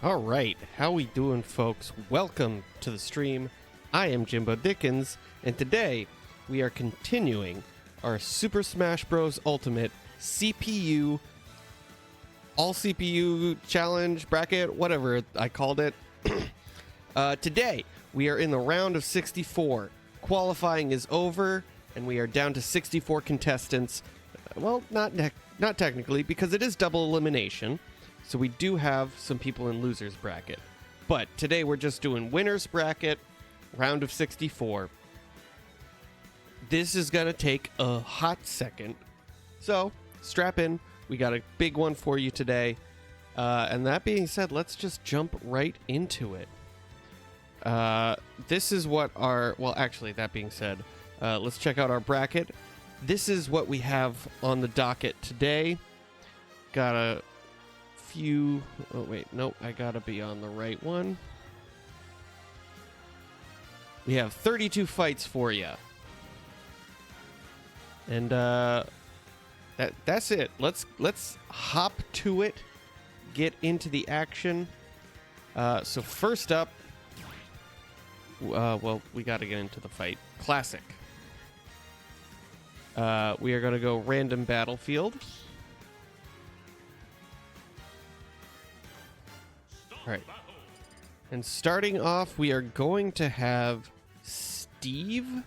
All right, how we doing, folks? Welcome to the stream. I am Jimbo Dickens, and today we are continuing our Super Smash Bros. Ultimate CPU, all CPU challenge bracket, whatever I called it. Today we are in the round of 64. Qualifying is over, and we are down to 64 contestants. Well, not technically, because it is double elimination. So we do have some people in losers bracket. But today we're just doing winners bracket, round of 64. This is going to take a hot second. So strap in. We got a big one for you today. And that being said, let's just jump right into it. This is what our... Well, actually, that being said, let's check out our bracket. This is what we have on the docket today. Got a... few. Oh wait, nope, I gotta be on the right one. We have 32 fights for you, and that's it. Let's hop to it, get into the action. So first up, well, we gotta get into the fight. Classic. We are gonna go random battlefield. All right. And starting off, we are going to have Steve,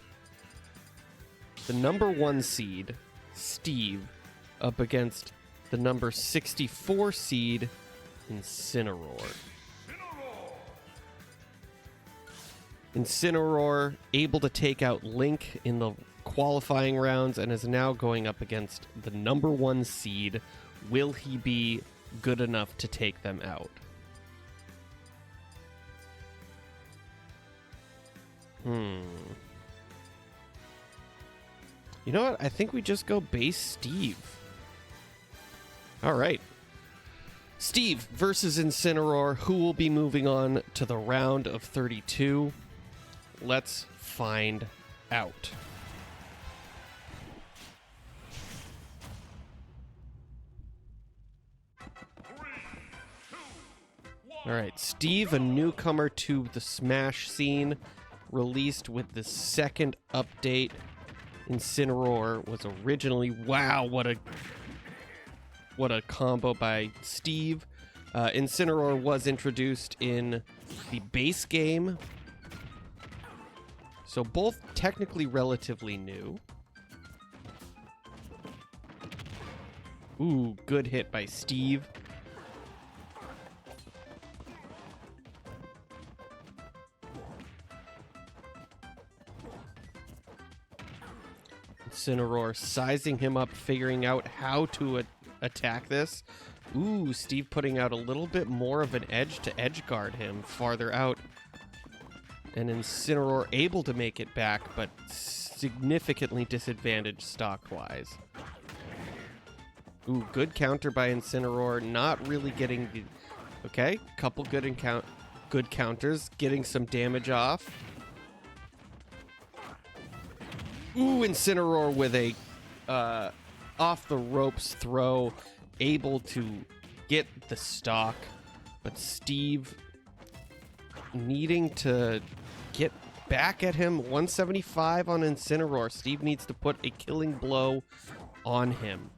the number 1 seed, Steve, up against the number 64 seed, Incineroar. Incineroar able to take out Link in the qualifying rounds and is now going up against the number 1 seed. Will he be good enough to take them out? You know what? I think we just go base Steve. All right. Steve versus Incineroar. Who will be moving on to the round of 32? Let's find out. All right. Steve, a newcomer to the Smash scene, released with the second update. Incineroar was originally... Wow, what a combo by Steve. Incineroar was introduced in the base game, so both technically relatively new. Ooh, good hit by Steve. Incineroar sizing him up, figuring out how to attack this. Ooh, Steve putting out a little bit more of an edge to edge guard him farther out. And Incineroar able to make it back, but significantly disadvantaged stock-wise. Ooh, good counter by Incineroar, not really getting the... Okay, couple good counters, getting some damage off. Ooh, Incineroar with a off the ropes throw, able to get the stock, but Steve needing to get back at him. 175 on Incineroar. Steve needs to put a killing blow on him.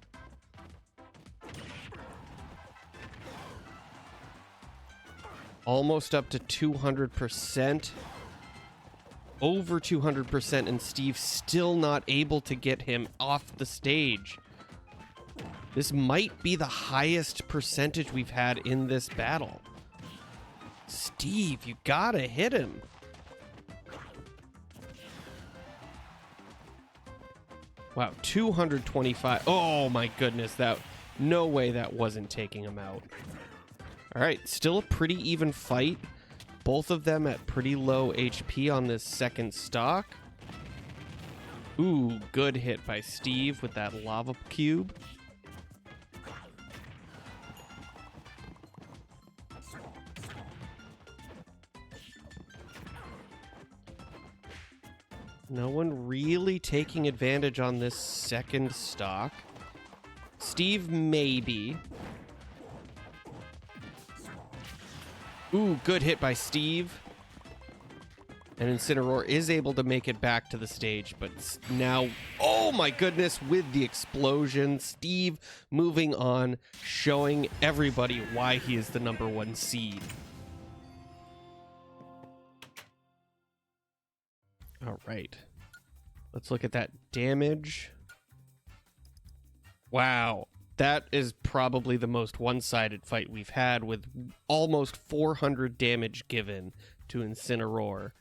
Almost up to 200%. Over 200%, and Steve still not able to get him off the stage. This might be the highest percentage we've had in this battle. Steve, you gotta hit him. Wow, 225. Oh my goodness, no way that wasn't taking him out. All right, still a pretty even fight. Both of them at pretty low HP on this second stock. Ooh, good hit by Steve with that lava cube. No one really taking advantage on this second stock. Steve, maybe. Ooh, good hit by Steve. And Incineroar is able to make it back to the stage, but now, oh my goodness, with the explosion, Steve moving on, showing everybody why he is the #1 seed. All right. Let's look at that damage. Wow. That is probably the most one-sided fight we've had, with almost 400 damage given to Incineroar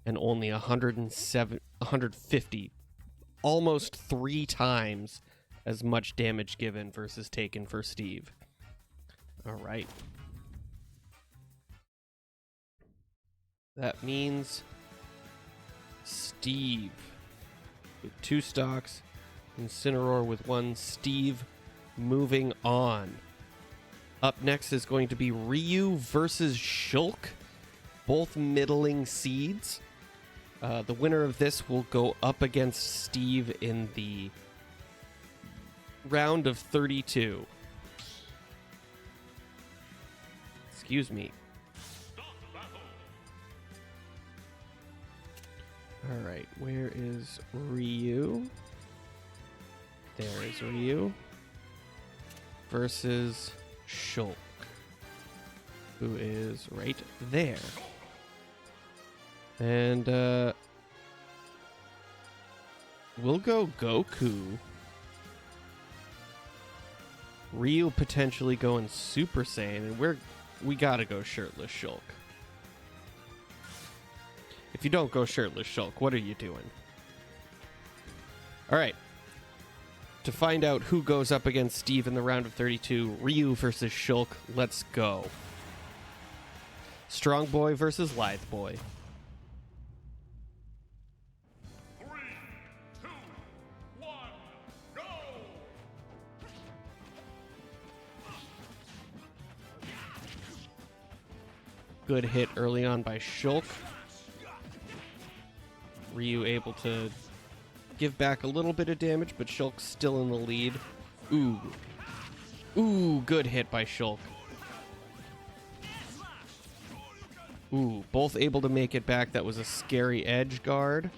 and only 150, almost 3 times as much damage given versus taken for Steve. All right. That means Steve with 2 stocks, Incineroar with 1. Steve moving on. Up next is going to be Ryu versus Shulk, both middling seeds. The winner of this will go up against Steve in the round of 32. Excuse me. All right, where is Ryu? There is Ryu versus Shulk, who is right there. And we'll go Goku. Ryu potentially going Super Saiyan, and we gotta go shirtless Shulk. If you don't go shirtless Shulk, what are you doing? All right. To find out who goes up against Steve in the round of 32, Ryu versus Shulk, let's go. Strong Boy versus Lithe Boy. 3, 2, 1, go! Good hit early on by Shulk. Ryu able to give back a little bit of damage, but Shulk's still in the lead. Ooh. Ooh, good hit by Shulk. Ooh, both able to make it back. That was a scary edge guard.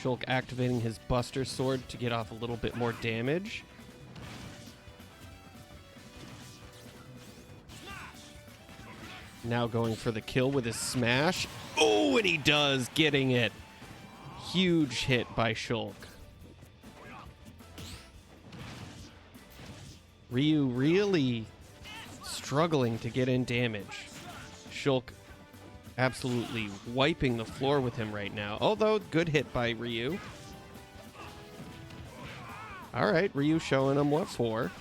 Shulk activating his Buster Sword to get off a little bit more damage. Now going for the kill with his smash. Oh, and he does, getting it. Huge hit by Shulk. Ryu really struggling to get in damage. Shulk absolutely wiping the floor with him right now. Although, good hit by Ryu. All right, Ryu showing him what for.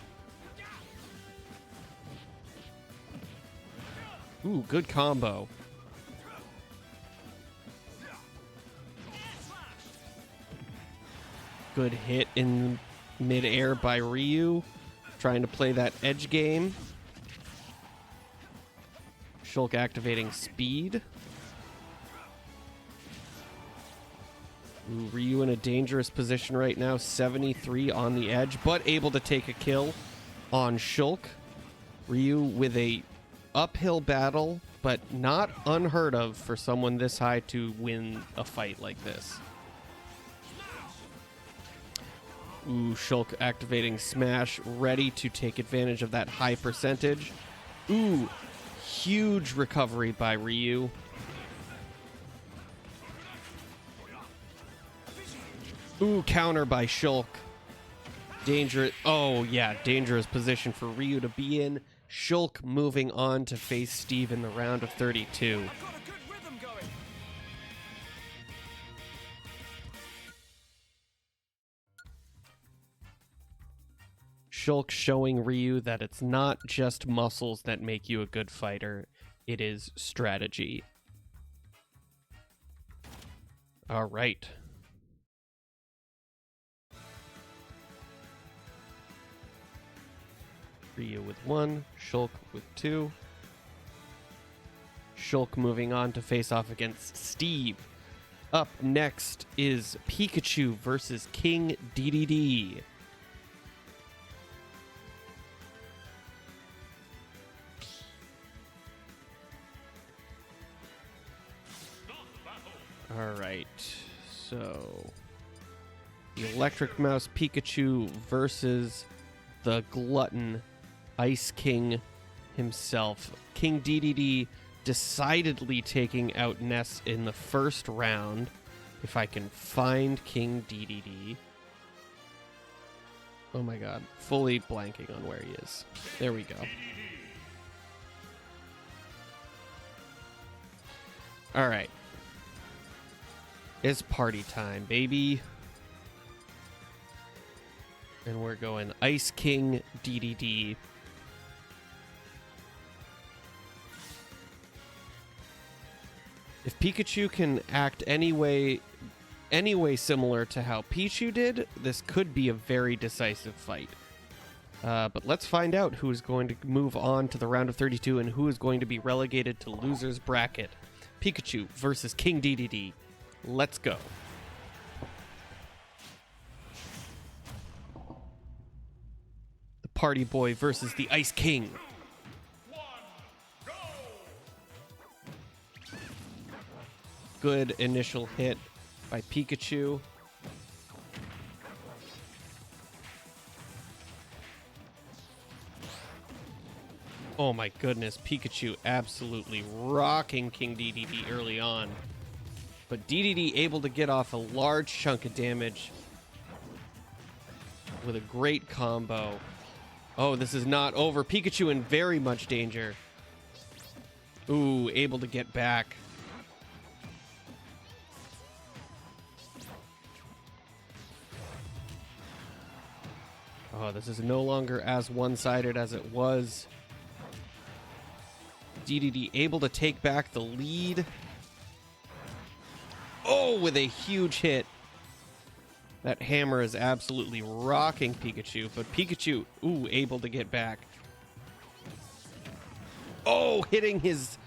Ooh, good combo. Good hit in midair by Ryu. Trying to play that edge game. Shulk activating speed. Ooh, Ryu in a dangerous position right now. 73 on the edge, but able to take a kill on Shulk. Ryu with a uphill battle, but not unheard of for someone this high to win a fight like this. Ooh, Shulk activating smash, ready to take advantage of that high percentage. Ooh, huge recovery by Ryu. Ooh, counter by Shulk. Dangerous. Oh, yeah, dangerous position for Ryu to be in. Shulk moving on to face Steve in the round of 32. Shulk showing Ryu that it's not just muscles that make you a good fighter, it is strategy. All right. Ryu with 1, Shulk with 2. Shulk moving on to face off against Steve. Up next is Pikachu versus King DDD. Alright, so the Electric Mouse Pikachu versus the Glutton Ice King himself. King DDD decidedly taking out Ness in the first round. If I can find King DDD. Oh my god, fully blanking on where he is. There we go. Alright. It's party time, baby. And we're going Ice King DDD. If Pikachu can act any way similar to how Pichu did, this could be a very decisive fight. But let's find out who is going to move on to the round of 32 and who is going to be relegated to loser's bracket. Pikachu versus King DDD. Let's go. The Party Boy versus the Ice King. Good initial hit by Pikachu. Oh my goodness, Pikachu absolutely rocking King DDD early on. But DDD able to get off a large chunk of damage with a great combo. Oh, this is not over. Pikachu in very much danger. Ooh, able to get back. Oh, this is no longer as one-sided as it was. DDD able to take back the lead. Oh, with a huge hit. That hammer is absolutely rocking Pikachu, but Pikachu, ooh, able to get back. Oh, hitting his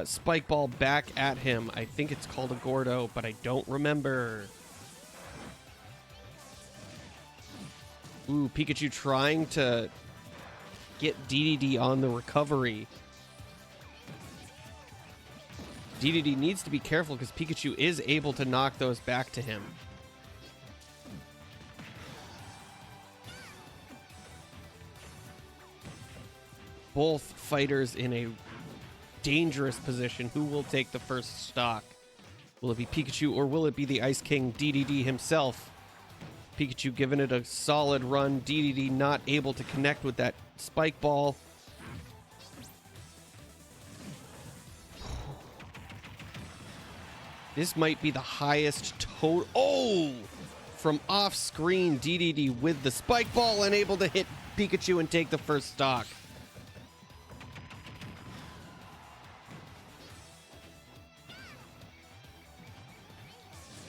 spike ball back at him. I think it's called a Gordo, but I don't remember. Ooh, Pikachu trying to get DDD on the recovery. DDD needs to be careful because Pikachu is able to knock those back to him. Both fighters in a dangerous position. Who will take the first stock? Will it be Pikachu or will it be the Ice King DDD himself? Pikachu giving it a solid run. DDD not able to connect with that spike ball. This might be the highest total. Oh! From off screen, DDD with the spike ball and able to hit Pikachu and take the first stock.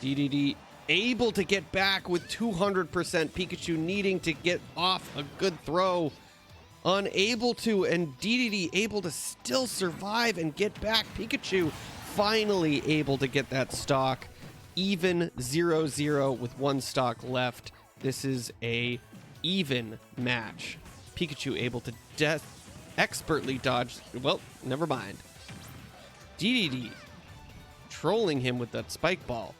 DDD able to get back with 200%. Pikachu needing to get off a good throw. Unable to, and DDD able to still survive and get back. Pikachu finally able to get that stock. Even 0-0 with one stock left. This is a even match. Pikachu able to expertly dodge. Well, never mind. DDD trolling him with that spike ball.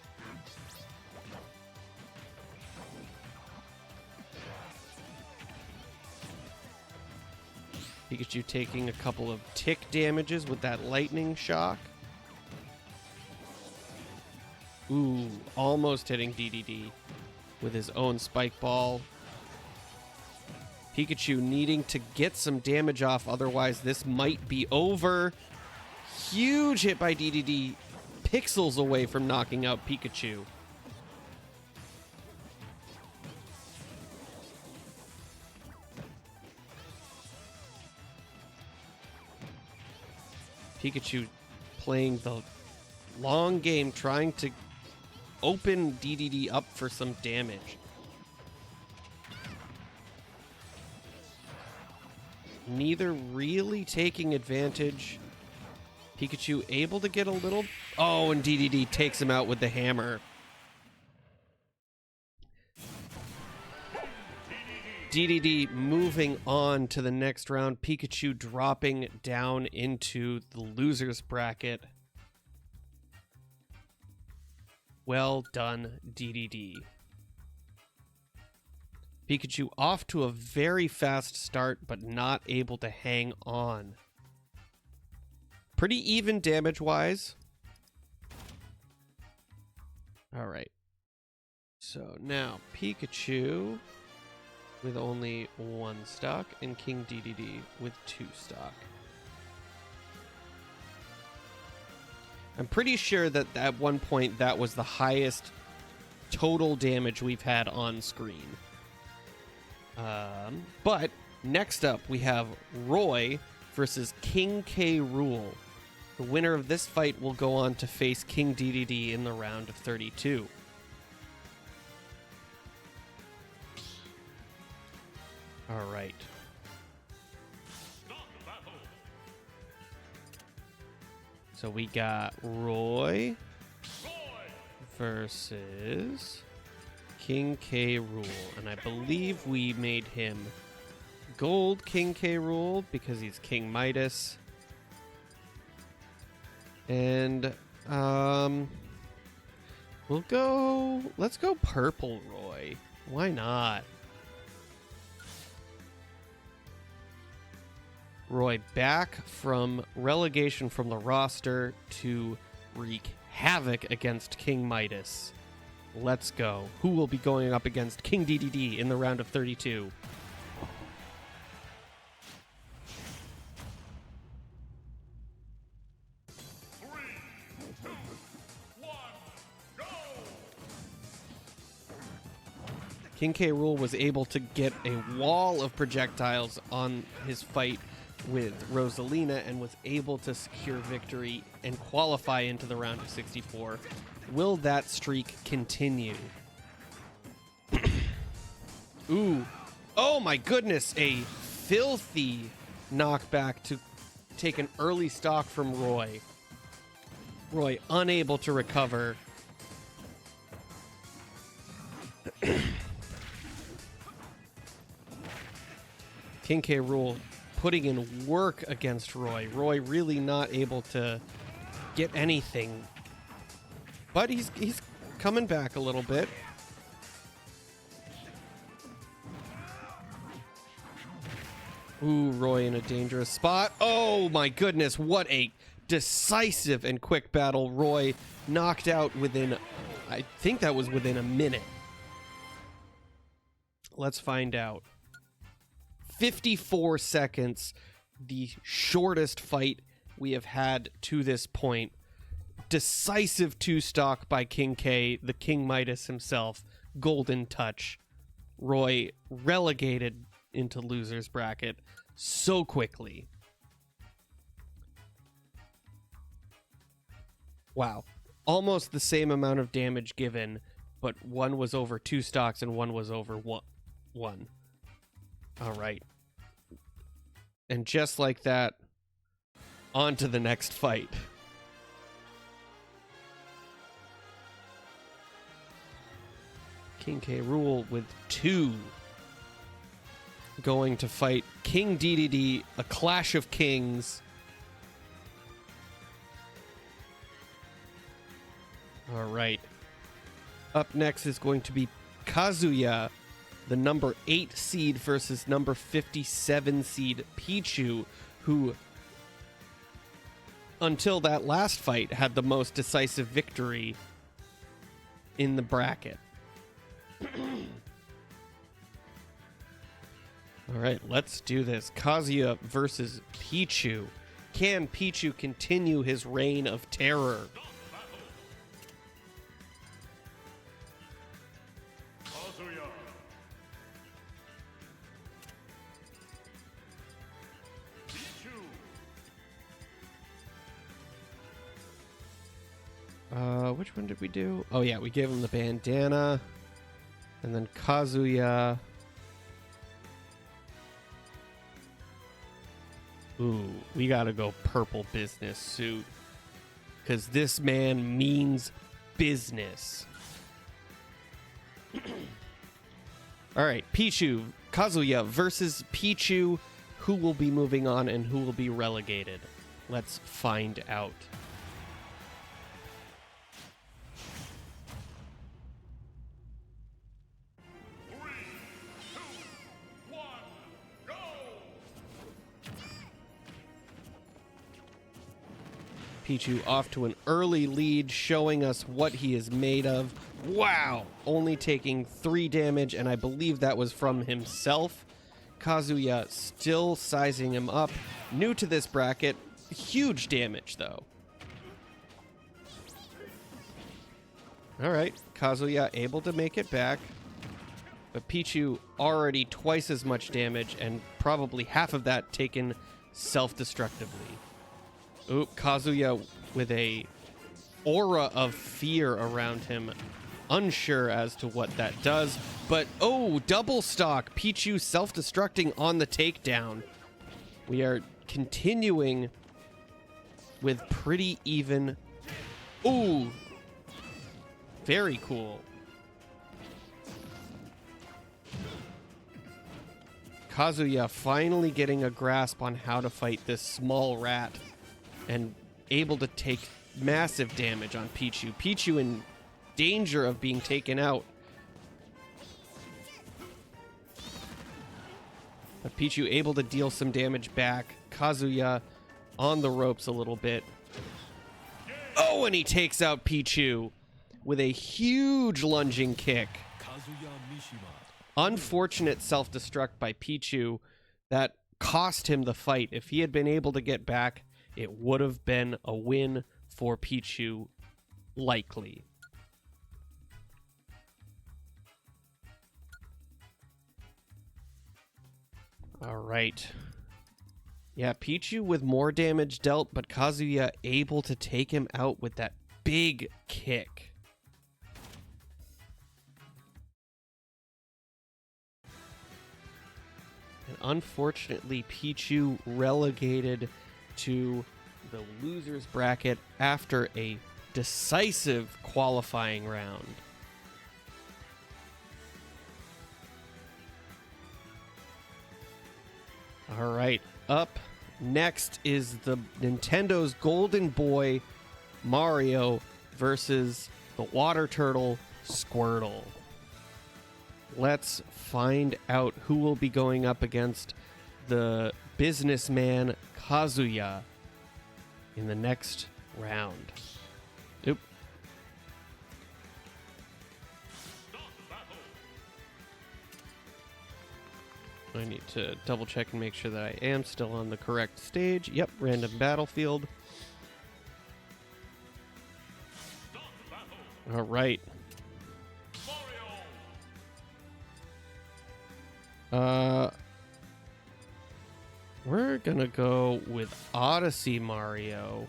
Pikachu taking a couple of tick damages with that lightning shock. Ooh, almost hitting DDD with his own spike ball. Pikachu needing to get some damage off, otherwise this might be over. Huge hit by DDD, pixels away from knocking out Pikachu. Pikachu playing the long game, trying to open DDD up for some damage. Neither really taking advantage Pikachu able to get a little... Oh, and DDD takes him out with the hammer. DDD moving on to the next round. Pikachu dropping down into the loser's bracket. Well done, DDD. Pikachu off to a very fast start, but not able to hang on. Pretty even damage-wise. All right. So now Pikachu with only 1 stock and King DDD with 2 stock. I'm pretty sure that at one point that was the highest total damage we've had on screen. But next up we have Roy versus King K. Rool. The winner of this fight will go on to face King DDD in the round of 32. All right. So we got Roy versus King K. Rool. And I believe we made him Gold King K. Rool because he's King Midas. And let's go Purple Roy. Why not? Roy back from relegation from the roster to wreak havoc against King Midas. Let's go. Who will be going up against King DDD in the round of 32? King K. Rool was able to get a wall of projectiles on his fight with Rosalina and was able to secure victory and qualify into the round of 64. Will that streak continue? Ooh. Oh my goodness, a filthy knockback to take an early stock from Roy. Roy unable to recover. King K. Rool putting in work against Roy. Roy really not able to get anything. But he's coming back a little bit. Ooh, Roy in a dangerous spot. Oh my goodness, what a decisive and quick battle. Roy knocked out within, I think that was within a minute. Let's find out. 54 seconds, the shortest fight we have had to this point. Decisive 2-stock by King K, the King Midas himself. Golden touch. Roy relegated into loser's bracket so quickly. Wow. Almost the same amount of damage given, but one was over 2 stocks and one was over one. All right. And just like that, on to the next fight. King K. Rool with 2 going to fight King DDD, a clash of kings. All right. Up next is going to be Kazuya, the number 8 seed versus number 57 seed Pichu, who until that last fight had the most decisive victory in the bracket. All right, let's do this. Kazuya versus Pichu. Can Pichu continue his reign of terror? Which one did we do? Oh yeah, we gave him the bandana. And then Kazuya. Ooh, we gotta go purple business suit. Because this man means business. All right, Pichu, Kazuya versus Pichu. Who will be moving on and who will be relegated? Let's find out. Pichu off to an early lead, showing us what he is made of. Wow! Only taking 3 damage, and I believe that was from himself. Kazuya still sizing him up. New to this bracket. Huge damage, though. Alright, Kazuya able to make it back. But Pichu already twice as much damage, and probably half of that taken self-destructively. Ooh, Kazuya with a aura of fear around him. Unsure as to what that does. But, oh, double stock. Pichu self-destructing on the takedown. We are continuing with pretty even. Ooh. Very cool. Kazuya finally getting a grasp on how to fight this small rat. And able to take massive damage on Pichu. Pichu in danger of being taken out. But Pichu able to deal some damage back. Kazuya on the ropes a little bit. Oh, and he takes out Pichu with a huge lunging kick. Unfortunate self-destruct by Pichu that cost him the fight. If he had been able to get back, it would have been a win for Pichu, likely. All right. Yeah, Pichu with more damage dealt, but Kazuya able to take him out with that big kick. And unfortunately, Pichu relegated to the losers bracket after a decisive qualifying round. All right, up next is the Nintendo's Golden Boy Mario versus the Water Turtle Squirtle. Let's find out who will be going up against the businessman Kazuya in the next round. Oop. I need to double check and make sure that I am still on the correct stage. Yep, random battlefield. All right. We're gonna go with Odyssey Mario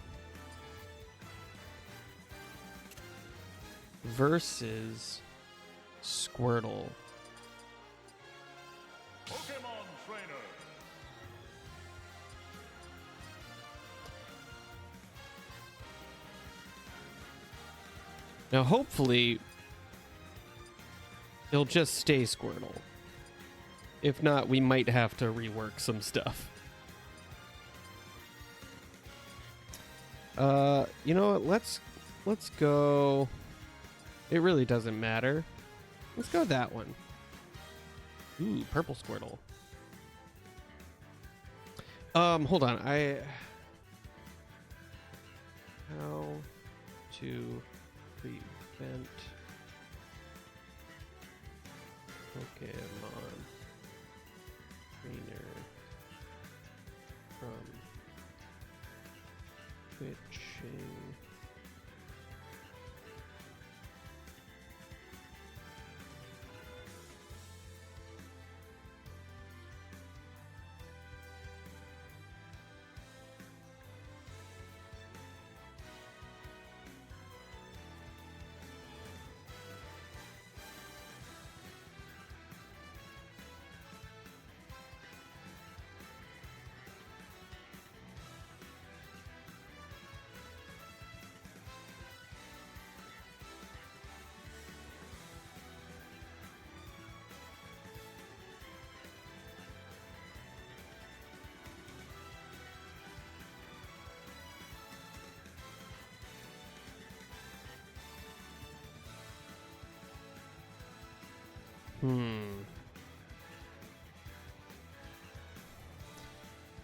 versus Squirtle. Pokemon Trainer. Now, hopefully, it'll just stay Squirtle. If not, we might have to rework some stuff. You know what? Let's go. It really doesn't matter. Let's go that one. Ooh, purple Squirtle. Hold on. How to prevent Pokemon trainer from twitching.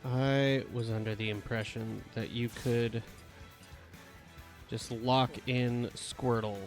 I was under the impression that you could just lock in Squirtle.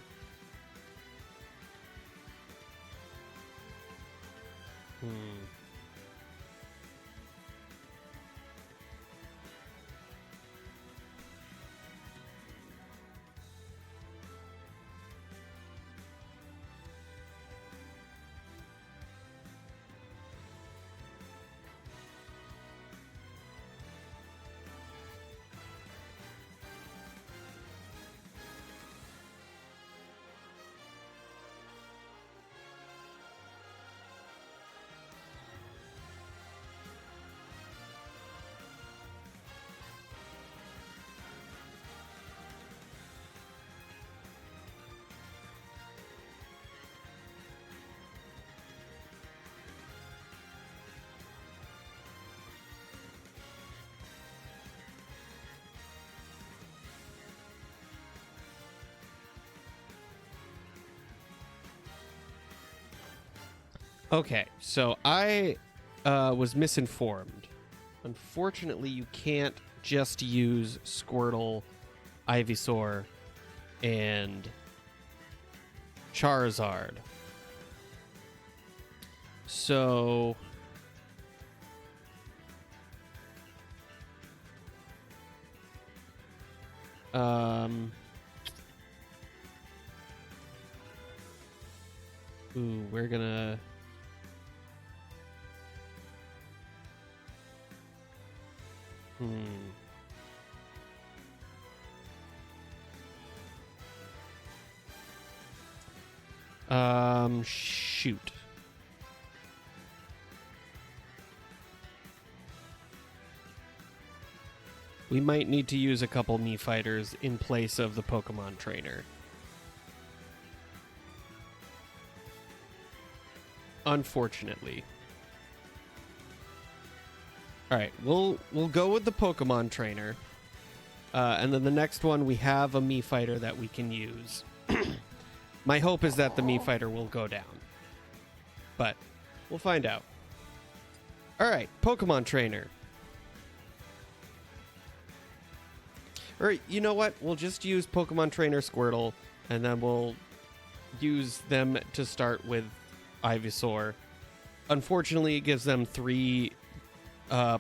Okay, so I was misinformed. Unfortunately, you can't just use Squirtle, Ivysaur, and Charizard. So we're gonna shoot. We might need to use a couple Mii fighters in place of the Pokemon trainer. Unfortunately. All right, we'll go with the Pokemon trainer. And then the next one, we have a Mii fighter that we can use. My hope is that the Mii fighter will go down. But we'll find out. All right, Pokemon trainer. All right, you know what? We'll just use Pokemon trainer Squirtle, and then we'll use them to start with Ivysaur. Unfortunately, it gives them 3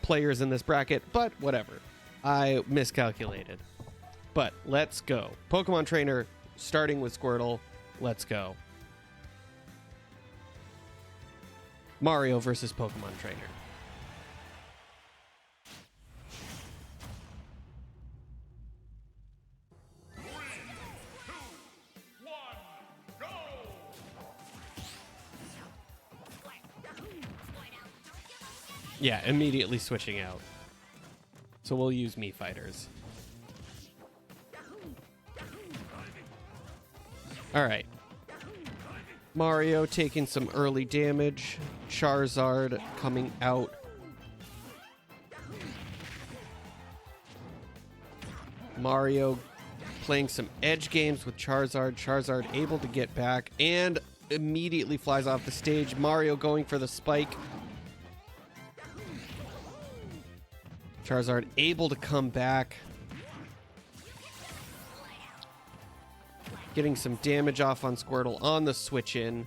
players in this bracket, but whatever. I miscalculated. But let's go. Pokemon trainer starting with Squirtle. Let's go. Mario versus Pokemon trainer. Yeah, immediately switching out. So we'll use Mii fighters. All right. Mario taking some early damage. Charizard coming out. Mario playing some edge games with Charizard. Charizard able to get back and immediately flies off the stage. Mario going for the spike. Charizard able to come back. Getting some damage off on Squirtle on the switch in.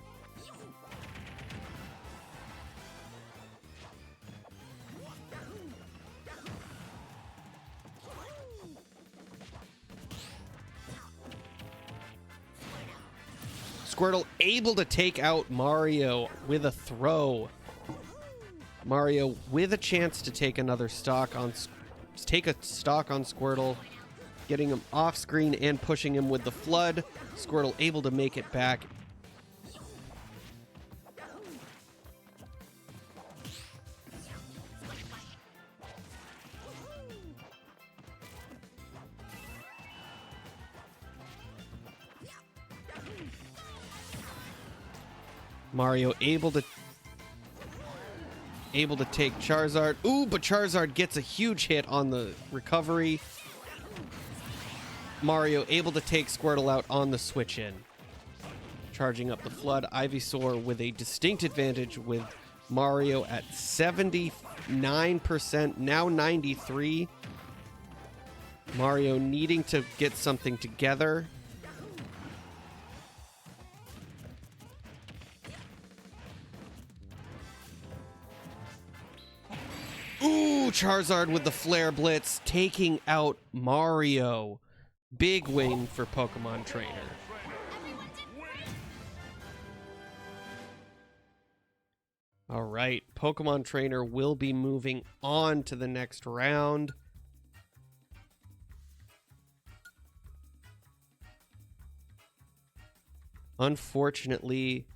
Squirtle able to take out Mario with a throw. Mario with a chance to take another stock on Squirtle, getting him off screen and pushing him with the flood. Squirtle able to make it back. Mario able to take Charizard. Ooh, but Charizard gets a huge hit on the recovery. Mario able to take Squirtle out on the switch in. charging up the Flood. Ivysaur with a distinct advantage with Mario at 79%, now 93. Mario needing to get something together. Ooh, Charizard with the Flare Blitz, taking out Mario. Big win for Pokemon Trainer. All right, Pokemon Trainer will be moving on to the next round. Unfortunately,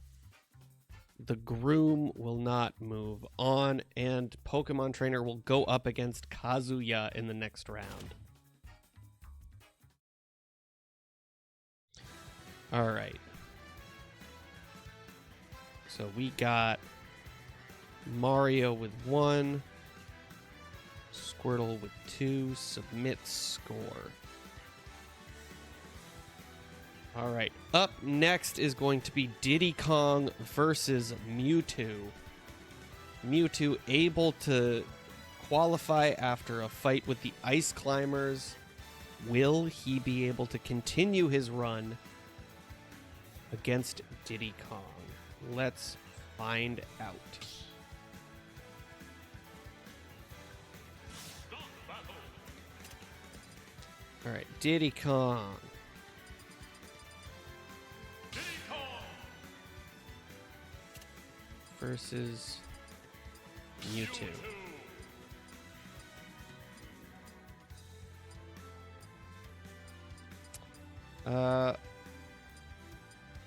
the Groom will not move on, and Pokemon Trainer will go up against Kazuya in the next round. All right. So we got Mario with 1, Squirtle with 2, submit score. All right, up next is going to be Diddy Kong versus Mewtwo. Mewtwo able to qualify after a fight with the Ice Climbers. Will he be able to continue his run against Diddy Kong? Let's find out. All right, Diddy Kong. Versus Mewtwo.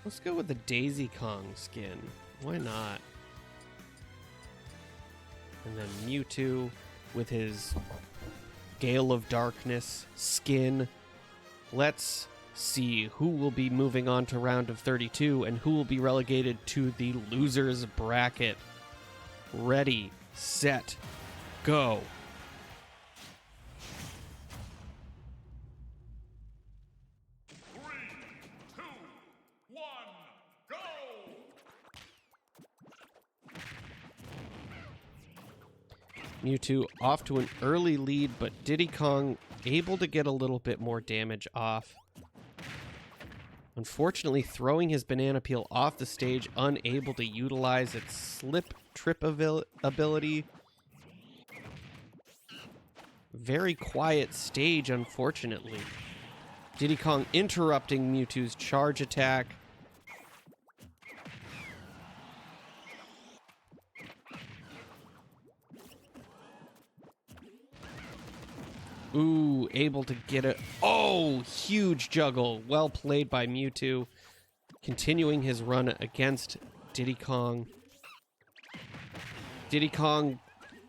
Let's go with the Daisy Kong skin. Why not? And then Mewtwo with his Gale of Darkness skin. Let's see who will be moving on to round of 32 and who will be relegated to the losers bracket. Ready, set, go. Mewtwo off to an early lead, but Diddy Kong able to get a little bit more damage off. Unfortunately, throwing his banana peel off the stage, unable to utilize its slip trip ability. Very quiet stage, unfortunately. Diddy Kong interrupting Mewtwo's charge attack. Ooh, able to get it. Oh, huge juggle. Well played by Mewtwo. Continuing his run against Diddy Kong. Diddy Kong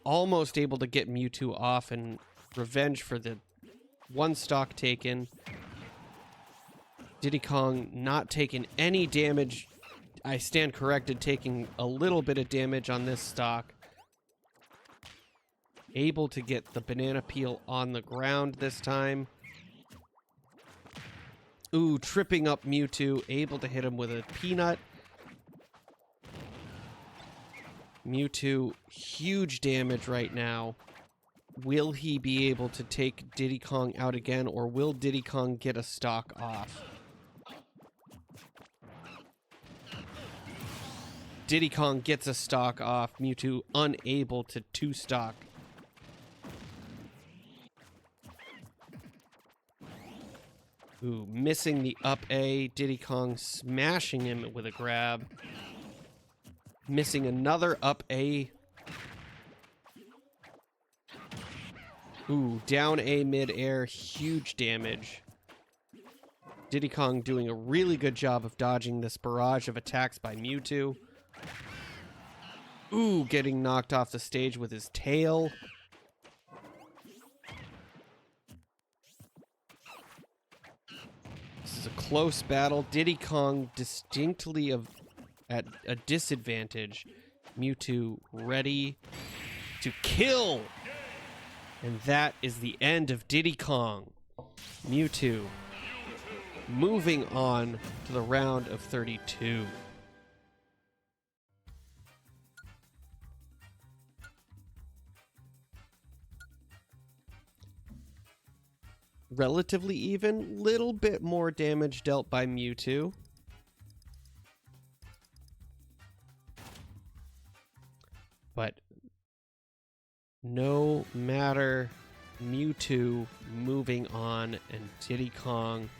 almost able to get Mewtwo off in revenge for the one stock taken. Diddy Kong not taking any damage. I stand corrected, taking a little bit of damage on this stock. Able to get the banana peel on the ground this time. Ooh, tripping up Mewtwo. Able to hit him with a peanut. Mewtwo, huge damage right now. Will he be able to take Diddy Kong out again, or will Diddy Kong get a stock off? Diddy Kong gets a stock off. Mewtwo unable to two-stock. Ooh, missing the up A. Diddy Kong smashing him with a grab. Missing another up A. Ooh, down A mid-air. Huge damage. Diddy Kong doing a really good job of dodging this barrage of attacks by Mewtwo. Ooh, getting knocked off the stage with his tail. This is a close battle. Diddy Kong distinctly at a disadvantage. Mewtwo ready to kill. And that is the end of Diddy Kong. Mewtwo moving on to the round of 32. Relatively even, little bit more damage dealt by Mewtwo. But no matter, Mewtwo moving on, and Diddy Kong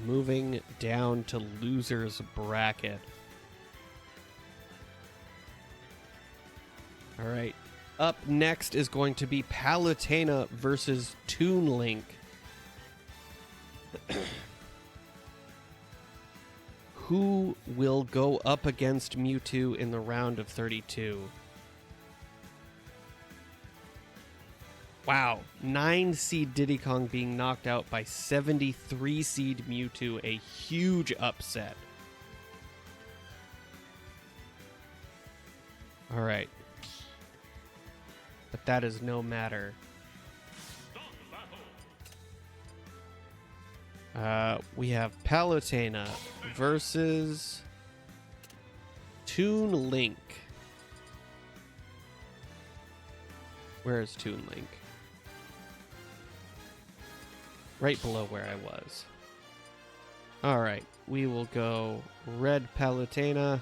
moving down to loser's bracket. All right. Up next is going to be Palutena versus Toon Link. Who will go up against Mewtwo in the round of 32? Wow. 9 seed Diddy Kong being knocked out by 73 seed Mewtwo. A huge upset. All right. But that is no matter. We have Palutena versus Toon Link. Where is Toon Link? Right below where I was. All right, we will go red Palutena.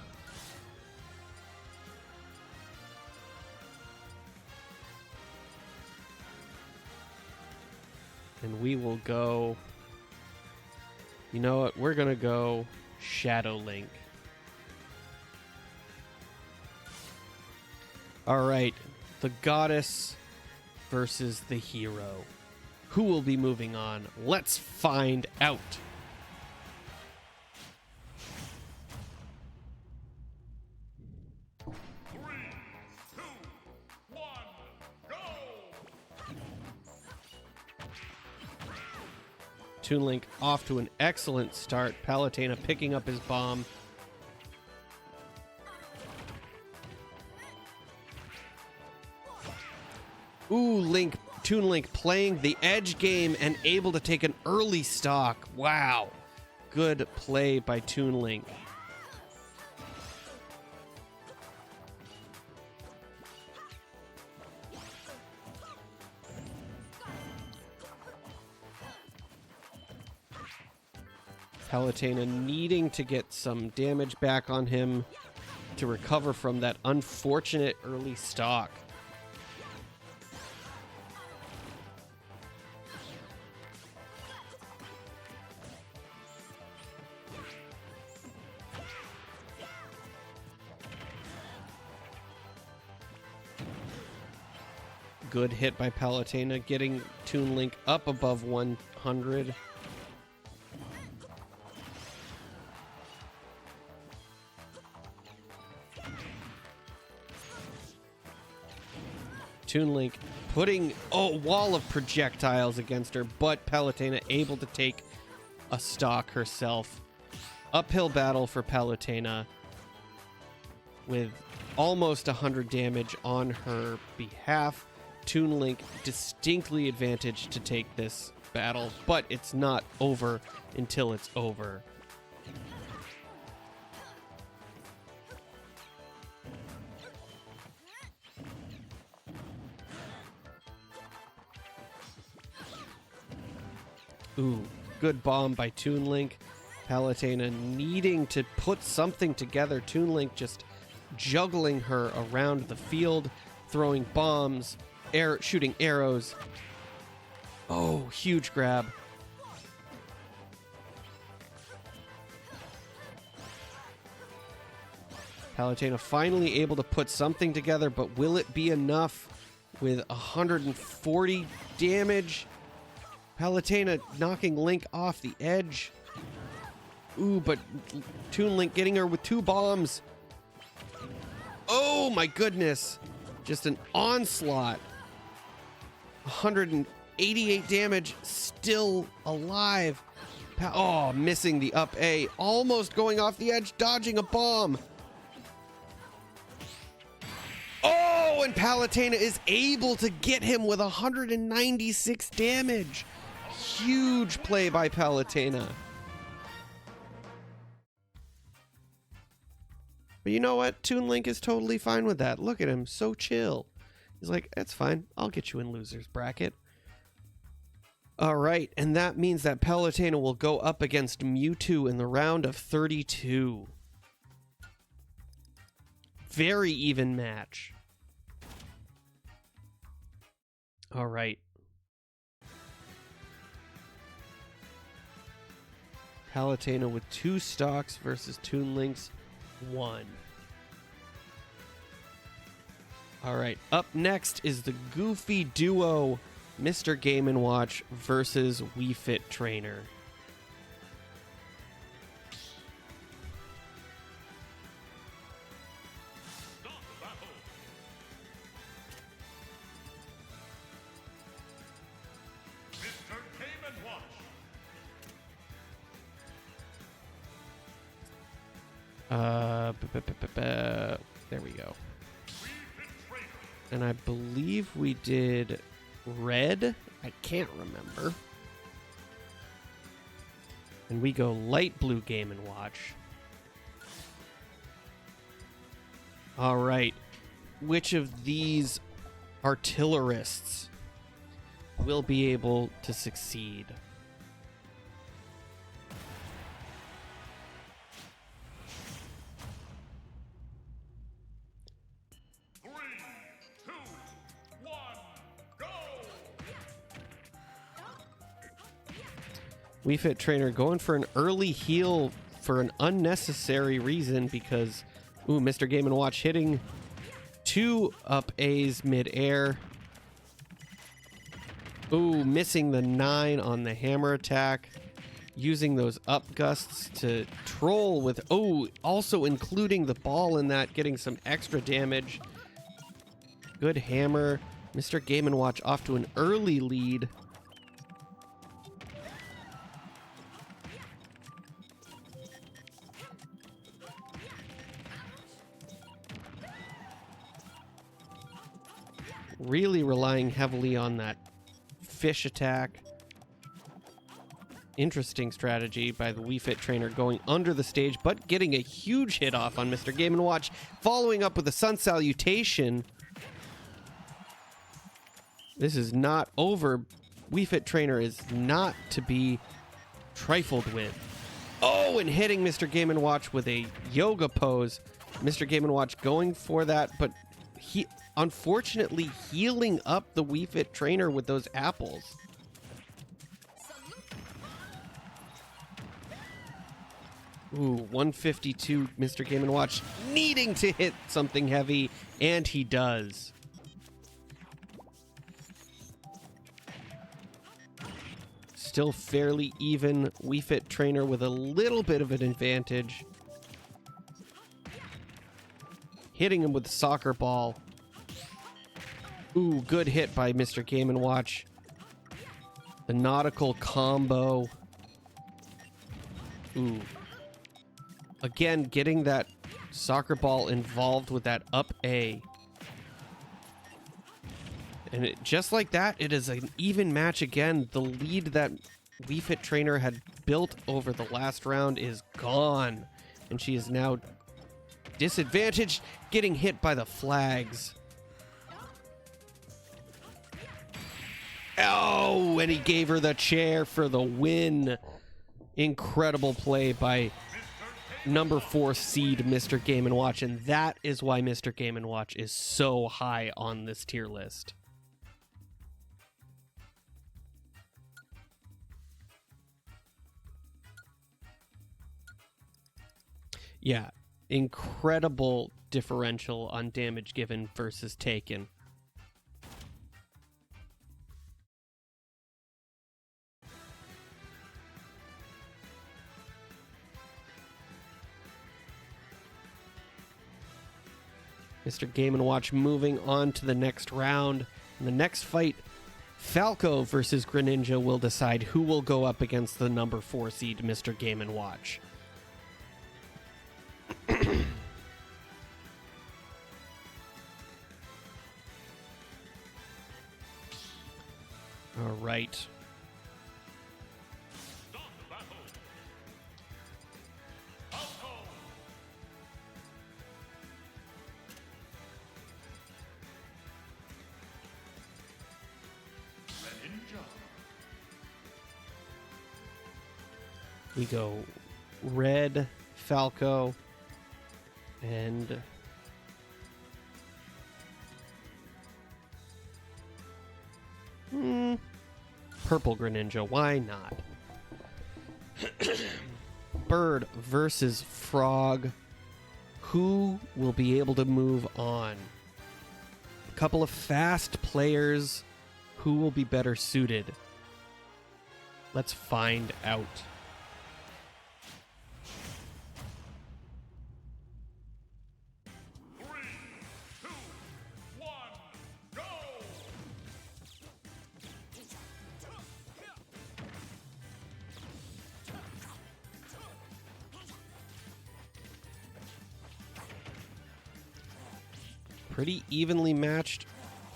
And we will go... You know what? We're going to go Shadow Link. All right. The goddess versus the hero. Who will be moving on? Let's find out. Toon Link off to an excellent start. Palutena picking up his bomb. Ooh, Toon Link playing the edge game and able to take an early stock. Wow. Good play by Toon Link. Palutena needing to get some damage back on him to recover from that unfortunate early stock. Good hit by Palutena, getting Toon Link up above 100. Toon Link putting a wall of projectiles against her, but Palutena able to take a stock herself. Uphill battle for Palutena with almost 100 damage on her behalf. Toon Link distinctly advantaged to take this battle, but it's not over until it's over. Ooh, good bomb by Toon Link. Palutena needing to put something together. Toon Link just juggling her around the field, throwing bombs, shooting arrows. Oh, huge grab. Palutena finally able to put something together, but will it be enough with 140 damage? Palutena knocking Link off the edge. Ooh, but Toon Link getting her with 2 bombs. Oh my goodness. Just an onslaught. 188 damage, still alive. Oh, missing the up A. Almost going off the edge, dodging a bomb. Oh, and Palutena is able to get him with 196 damage. Huge play by Palutena. But you know what? Toon Link is totally fine with that. Look at him, so chill. He's like, that's fine. I'll get you in loser's bracket. All right, and that means that Palutena will go up against Mewtwo in the round of 32. Very even match. All right. Palutena with 2 stocks versus Toon Link's 1. All right, up next is the goofy duo Mr. Game & Watch versus Wii Fit Trainer. There we go. And I believe we did red. I can't remember. And we go light blue Game & Watch. All right. Which of these artillerists will be able to succeed? Wii Fit Trainer going for an early heal for an unnecessary reason because, ooh, Mr. Game & Watch hitting 2 up A's mid-air. Ooh, missing the 9 on the hammer attack. Using those up gusts to troll with, oh, also including the ball in that, getting some extra damage. Good hammer. Mr. Game & Watch off to an early lead. Really relying heavily on that fish attack. Interesting strategy by the Wii Fit Trainer going under the stage, but getting a huge hit off on Mr. Game & Watch, following up with a Sun Salutation. This is not over. Wii Fit Trainer is not to be trifled with. Oh, and hitting Mr. Game & Watch with a yoga pose. Mr. Game & Watch going for that, but he unfortunately healing up the Wii Fit Trainer with those apples. Ooh, 152, Mr. Game & Watch needing to hit something heavy, and he does. Still fairly even. Wii Fit Trainer with a little bit of an advantage. Hitting him with the soccer ball. Ooh, good hit by Mr. Game & Watch. The nautical combo. Ooh. Again, getting that soccer ball involved with that up A. And just like that, it is an even match again. The lead that Wii Fit Trainer had built over the last round is gone. And she is now disadvantaged, getting hit by the flags. Oh, and he gave her the chair for the win. Incredible play by number 4 seed Mr. Game & Watch, and that is why Mr. Game & Watch is so high on this tier list. Yeah, incredible differential on damage given versus taken. Mr. Game & Watch moving on to the next round. In the next fight, Falco versus Greninja will decide who will go up against the number 4 seed Mr. Game & Watch. All right. Start the battle. Falco. Greninja. We go red Falco and purple Greninja. Why not? Bird versus Frog. Who will be able to move on? A couple of fast players. Who will be better suited? Let's find out. Go! Pretty evenly matched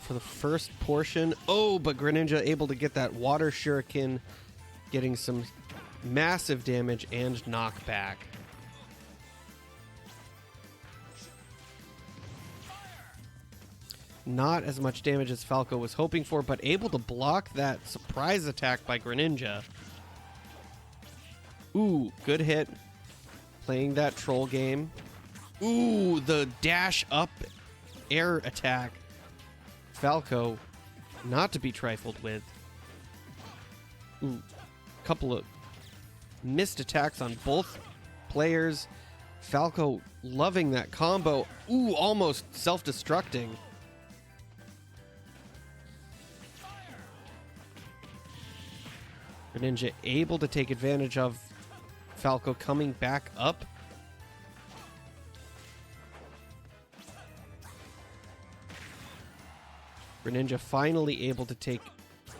for the first portion. Oh, but Greninja able to get that water shuriken, getting some massive damage and knockback. Not as much damage as Falco was hoping for, but able to block that surprise attack by Greninja. Ooh, good hit. Playing that troll game. Ooh, the dash up air attack. Falco, not to be trifled with. Ooh, couple of missed attacks on both players. Falco loving that combo. Ooh, almost self-destructing. Greninja able to take advantage of Falco coming back up. Greninja finally able to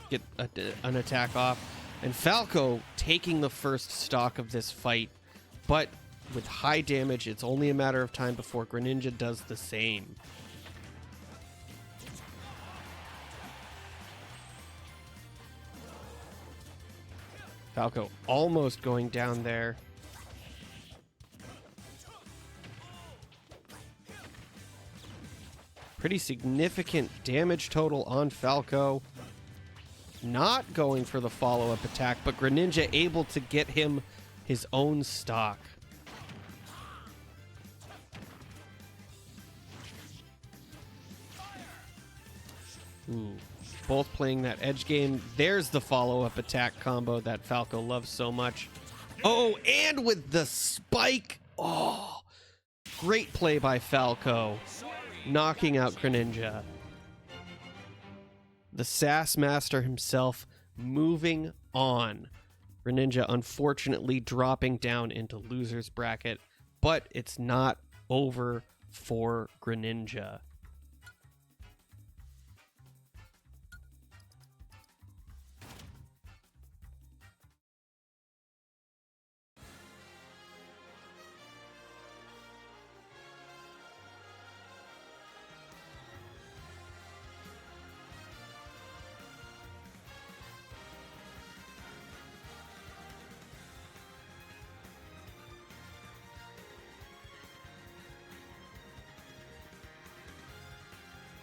get an attack off. And Falco taking the first stock of this fight. But with high damage, it's only a matter of time before Greninja does the same. Falco almost going down there. Pretty significant damage total on Falco. Not going for the follow-up attack, but Greninja able to get him his own stock. Ooh. Both playing that edge game. There's the follow-up attack combo that Falco loves so much. Oh, and with the spike. Oh, great play by Falco. Knocking out Greninja. The Sass Master himself moving on. Greninja unfortunately dropping down into loser's bracket, but it's not over for Greninja.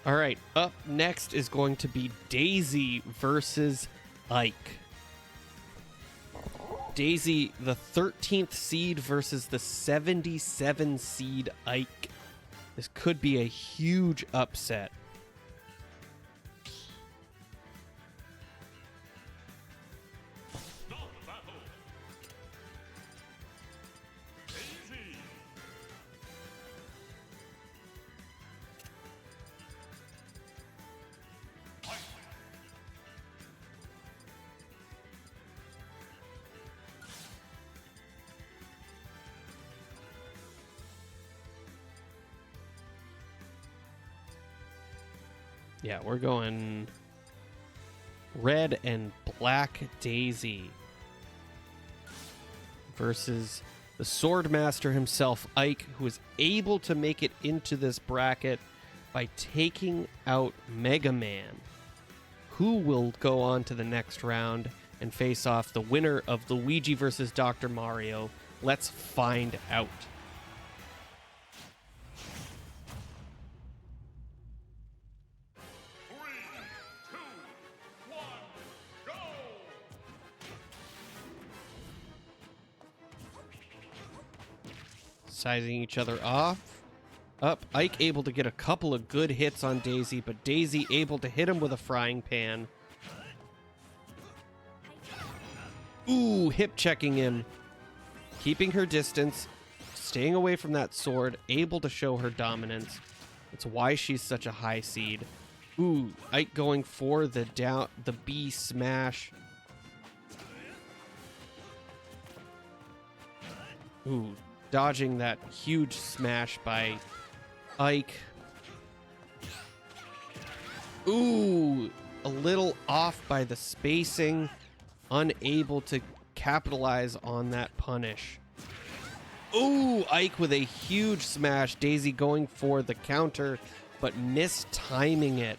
All right, up next is going to be Daisy versus Ike. Daisy, the 13th seed versus the 77 seed Ike. This could be a huge upset. Start the battle. Daisy. Fight. Yeah, we're going red and black Daisy versus the Sword Master himself, Ike, who is able to make it into this bracket by taking out Mega Man. who will go on to the next round and face off the winner of Luigi versus Dr. Mario. Let's find out. Sizing each other off. Up. Ike able to get a couple of good hits on Daisy, but Daisy able to hit him with a frying pan. Ooh, hip checking him. Keeping her distance. Staying away from that sword. Able to show her dominance. It's why she's such a high seed. Ooh, Ike going for the B smash. Ooh, dodging that huge smash by Ike. Ooh, a little off by the spacing. Unable to capitalize on that punish. Ooh, Ike with a huge smash. Daisy going for the counter, but mistiming it.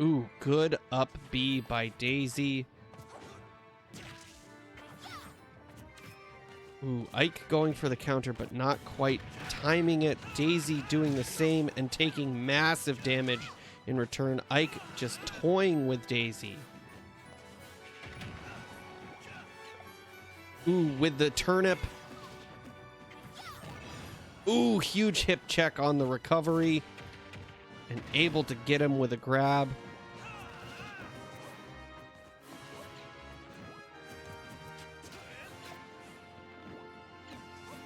Ooh, good up B by Daisy. Ooh, Ike going for the counter, but not quite timing it. Daisy doing the same and taking massive damage in return. Ike just toying with Daisy. Ooh, with the turnip. Ooh, huge hip check on the recovery. And able to get him with a grab.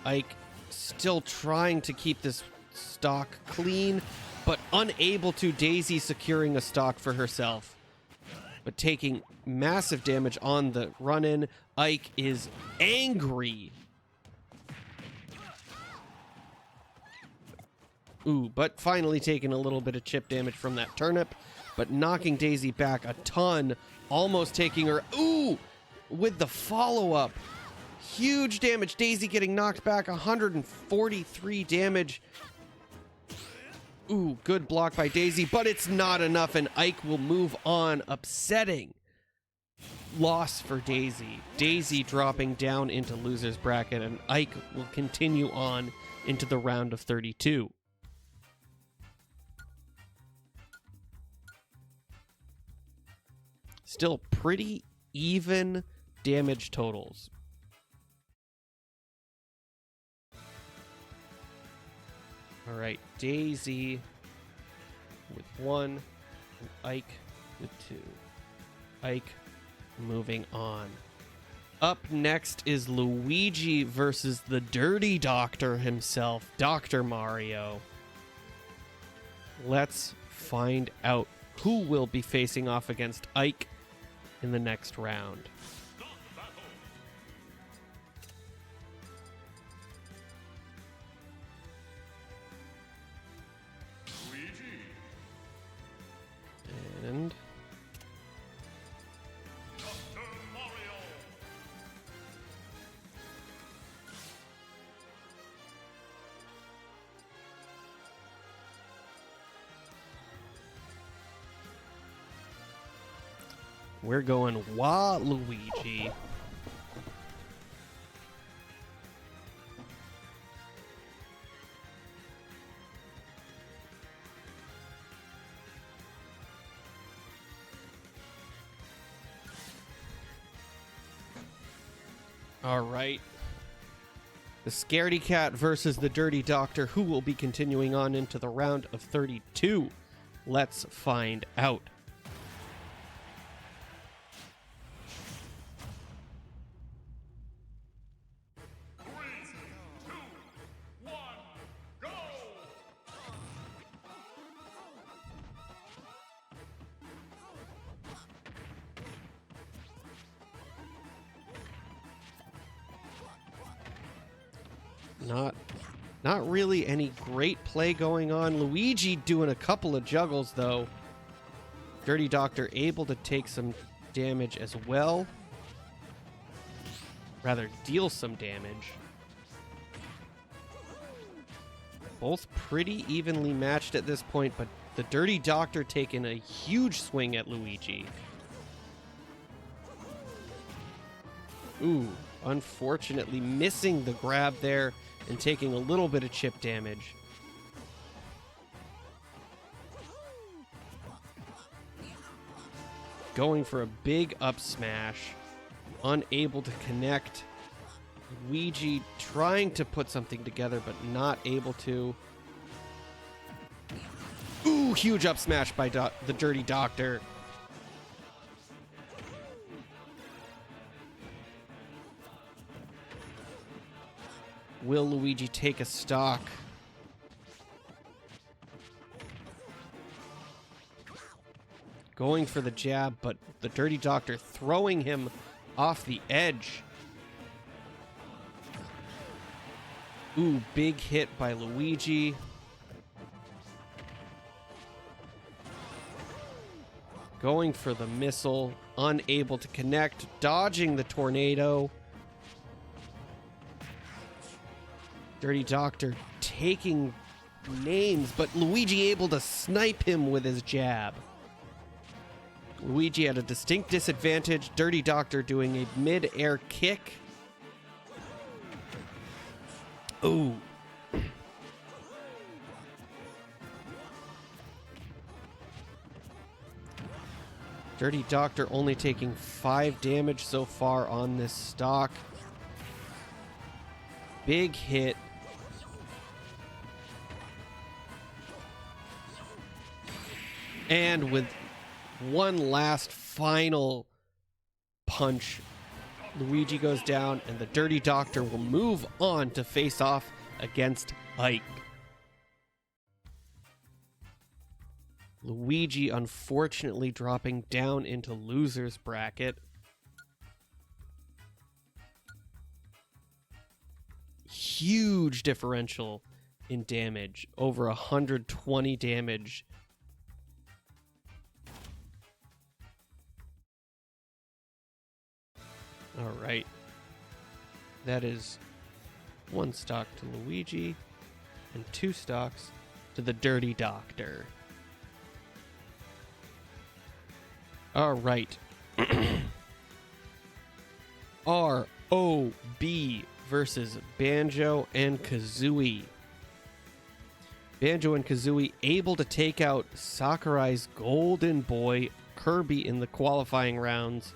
Ike still trying to keep this stock clean, but unable to. Daisy securing a stock for herself, but taking massive damage on the run-in. Ike is angry. Ooh, but finally taking a little bit of chip damage from that turnip, but knocking Daisy back a ton, almost taking her. Ooh, with the follow-up. Huge damage. Daisy getting knocked back, 143 damage. Ooh, good block by Daisy, but it's not enough, and Ike will move on. Upsetting loss for Daisy. Daisy dropping down into loser's bracket, and Ike will continue on into the round of 32. Still pretty even damage totals. All right, Daisy with 1, and Ike with 2. Ike moving on. Up next is Luigi versus the Dirty Doctor himself, Dr. Mario. Let's find out who will be facing off against Ike in the next round. And Dr. Mario. we're going Waluigi. All right. The Scaredy Cat versus the Dirty Doctor, who will be continuing on into the round of 32. Let's find out. Not really any great play going on. Luigi doing a couple of juggles, though. Dirty Doctor able to take some damage as well. Rather, deal some damage. Both pretty evenly matched at this point, but the Dirty Doctor taking a huge swing at Luigi. Ooh, unfortunately missing the grab there and taking a little bit of chip damage. Going for a big up smash, unable to connect. Luigi trying to put something together, but not able to. Ooh, huge up smash by the Dirty Doctor. Will Luigi take a stock? Going for the jab, but the Dirty Doctor throwing him off the edge. Ooh, big hit by Luigi. Going for the missile, unable to connect, dodging the tornado. Dirty Doctor taking names, but Luigi able to snipe him with his jab. Luigi at a distinct disadvantage. Dirty Doctor doing a mid-air kick. Ooh. Dirty Doctor only taking 5 damage so far on this stock. Big hit. And with one last final punch, Luigi goes down, and the Dirty Doctor will move on to face off against Ike. Luigi unfortunately dropping down into loser's bracket. Huge differential in damage, over 120 damage. All right. That is 1 stock to Luigi and 2 stocks to the Dirty Doctor. All right. R.O.B. versus Banjo and Kazooie. Banjo and Kazooie able to take out Sakurai's golden boy Kirby in the qualifying rounds,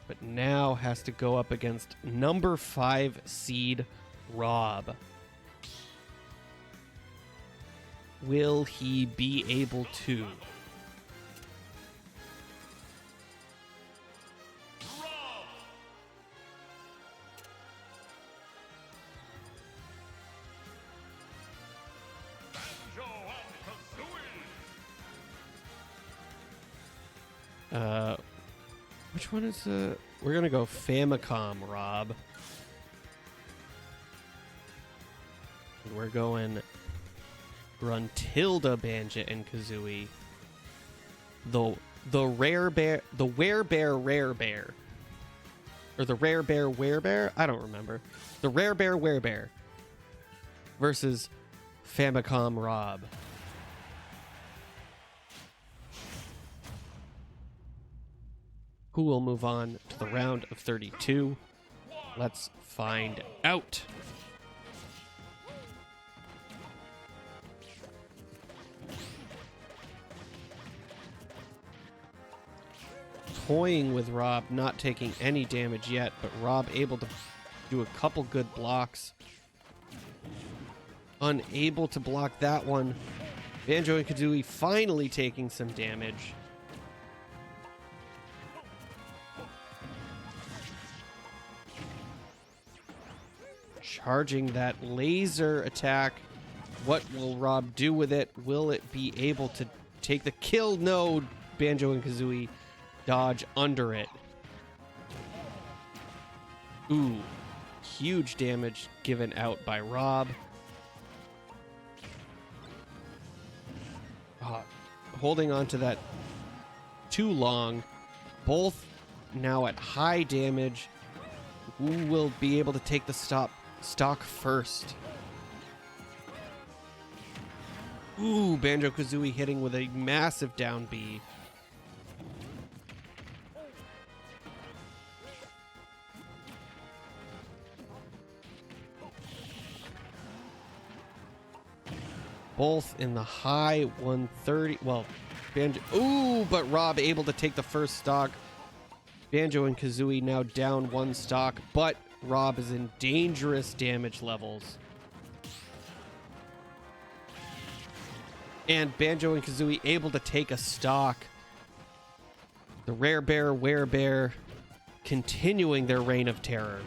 but now has to go up against number 5 seed Rob. Will he be able to? Which one is the... We're gonna go Famicom, Rob. And we're going Gruntilda, Banjo and Kazooie. The rare bear... The werebear rare bear. Or the rare bear werebear? I don't remember. The rare bear werebear versus Famicom Rob. Who will move on to the round of 32? Let's find out. Toying with Rob, not taking any damage yet, but Rob able to do a couple good blocks. Unable to block that one. Banjo and Kazooie finally taking some damage. Charging that laser attack. What will Rob do with it? Will it be able to take the kill? No, Banjo and Kazooie dodge under it. Ooh, huge damage given out by Rob. Holding on to that too long. Both now at high damage. Who will be able to take the stock first? Ooh, Banjo-Kazooie hitting with a massive down B. Both in the high 130. Well, Banjo. Ooh, but Rob able to take the first stock. Banjo and Kazooie now down one stock, but Rob is in dangerous damage levels. And Banjo and Kazooie able to take a stock. The Rare Bear, Werebear continuing their reign of terror.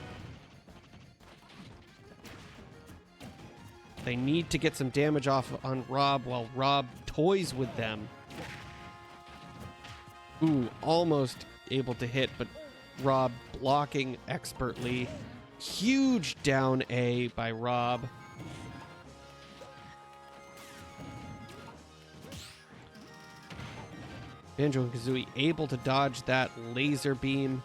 They need to get some damage off on Rob while Rob toys with them. Ooh, almost able to hit, but Rob blocking expertly. Huge down A by Rob. Banjo and Kazooie able to dodge that laser beam.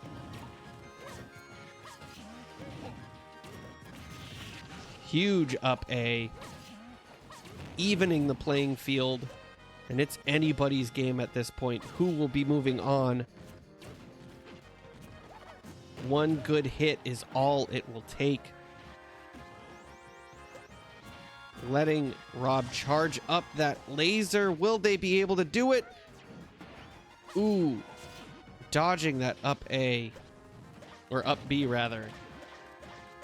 Huge up A, evening the playing field, and it's anybody's game at this point. Who will be moving on? One good hit is all it will take. Letting Rob charge up that laser. Will they be able to do it? Ooh, dodging that up A, or up B rather.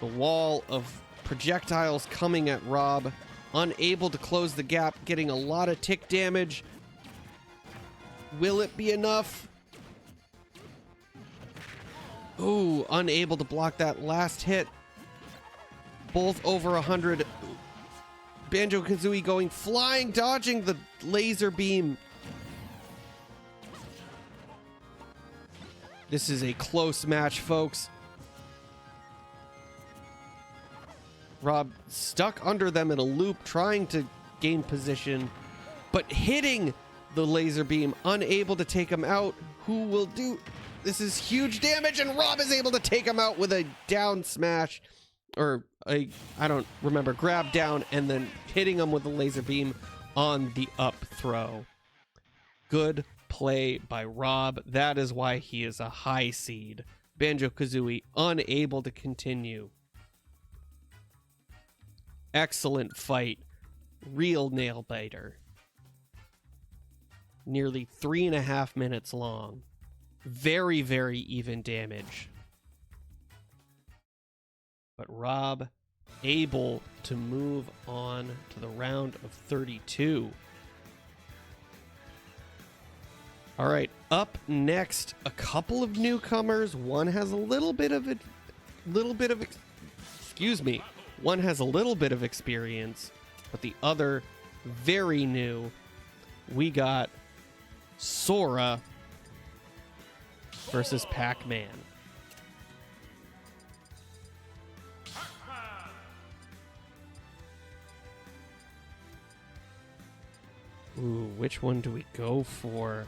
The wall of projectiles coming at Rob, unable to close the gap, getting a lot of tick damage. Will it be enough? Ooh, unable to block that last hit. Both over 100. Banjo-Kazooie going flying, dodging the laser beam. This is a close match, folks. Rob stuck under them in a loop, trying to gain position, but hitting the laser beam, unable to take him out. Who will do? This is huge damage, and Rob is able to take him out with a down smash, or a, I don't remember, grab down, and then hitting him with the laser beam on the up throw. Good play by Rob. That is why he is a high seed. Banjo-Kazooie unable to continue. Excellent fight. Real nail biter. Nearly 3.5 minutes long. Very, very even damage. But Rob able to move on to the round of 32. All right, up next, a couple of newcomers. One has a little bit of one has a little bit of experience, but the other very new. We got Sora versus Pac-Man. Ooh, which one do we go for?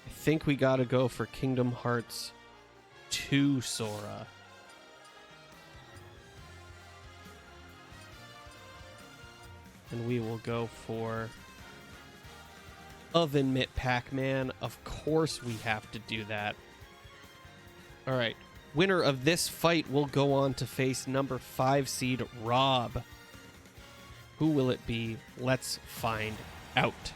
I think we gotta go for Kingdom Hearts 2 Sora. And we will go for Oven Mitt Pac-Man. Of course we have to do that. Alright. Winner of this fight will go on to face number 5 seed Rob. Who will it be? Let's find out.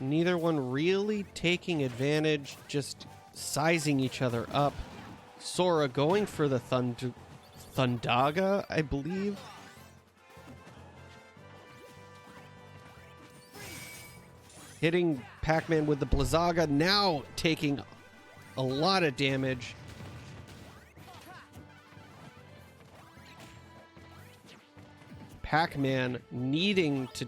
Neither one really taking advantage, just sizing each other up. Sora going for the Thundaga, I believe. Hitting Pac-Man with the Blizzaga, now taking a lot of damage. Pac-Man needing to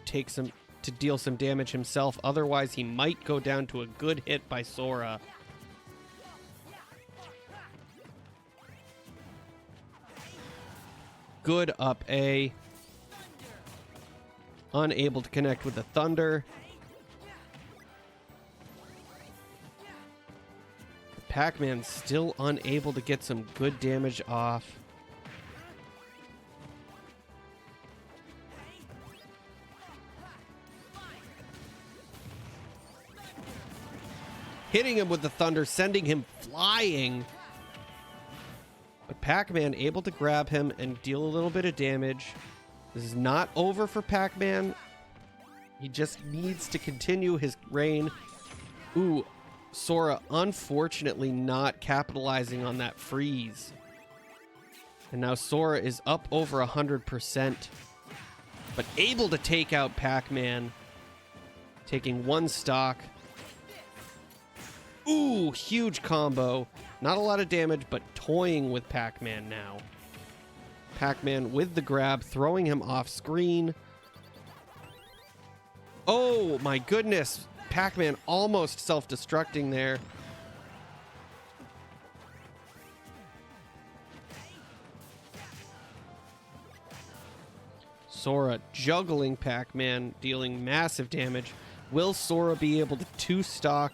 to deal some damage himself. Otherwise, he might go down to a good hit by Sora. Good up A. Unable to connect with the Thunder. Pac-Man still unable to get some good damage off. Hitting him with the Thunder, sending him flying. But Pac-Man able to grab him and deal a little bit of damage. This is not over for Pac-Man. He just needs to continue his reign. Ooh, Sora unfortunately not capitalizing on that freeze. And now Sora is up over 100%. But able to take out Pac-Man. Taking one stock. Ooh, huge combo. Not a lot of damage, but toying with Pac-Man now. Pac-Man with the grab, throwing him off screen. Oh my goodness. Pac-Man almost self-destructing there. Sora juggling Pac-Man, dealing massive damage. Will Sora be able to two-stock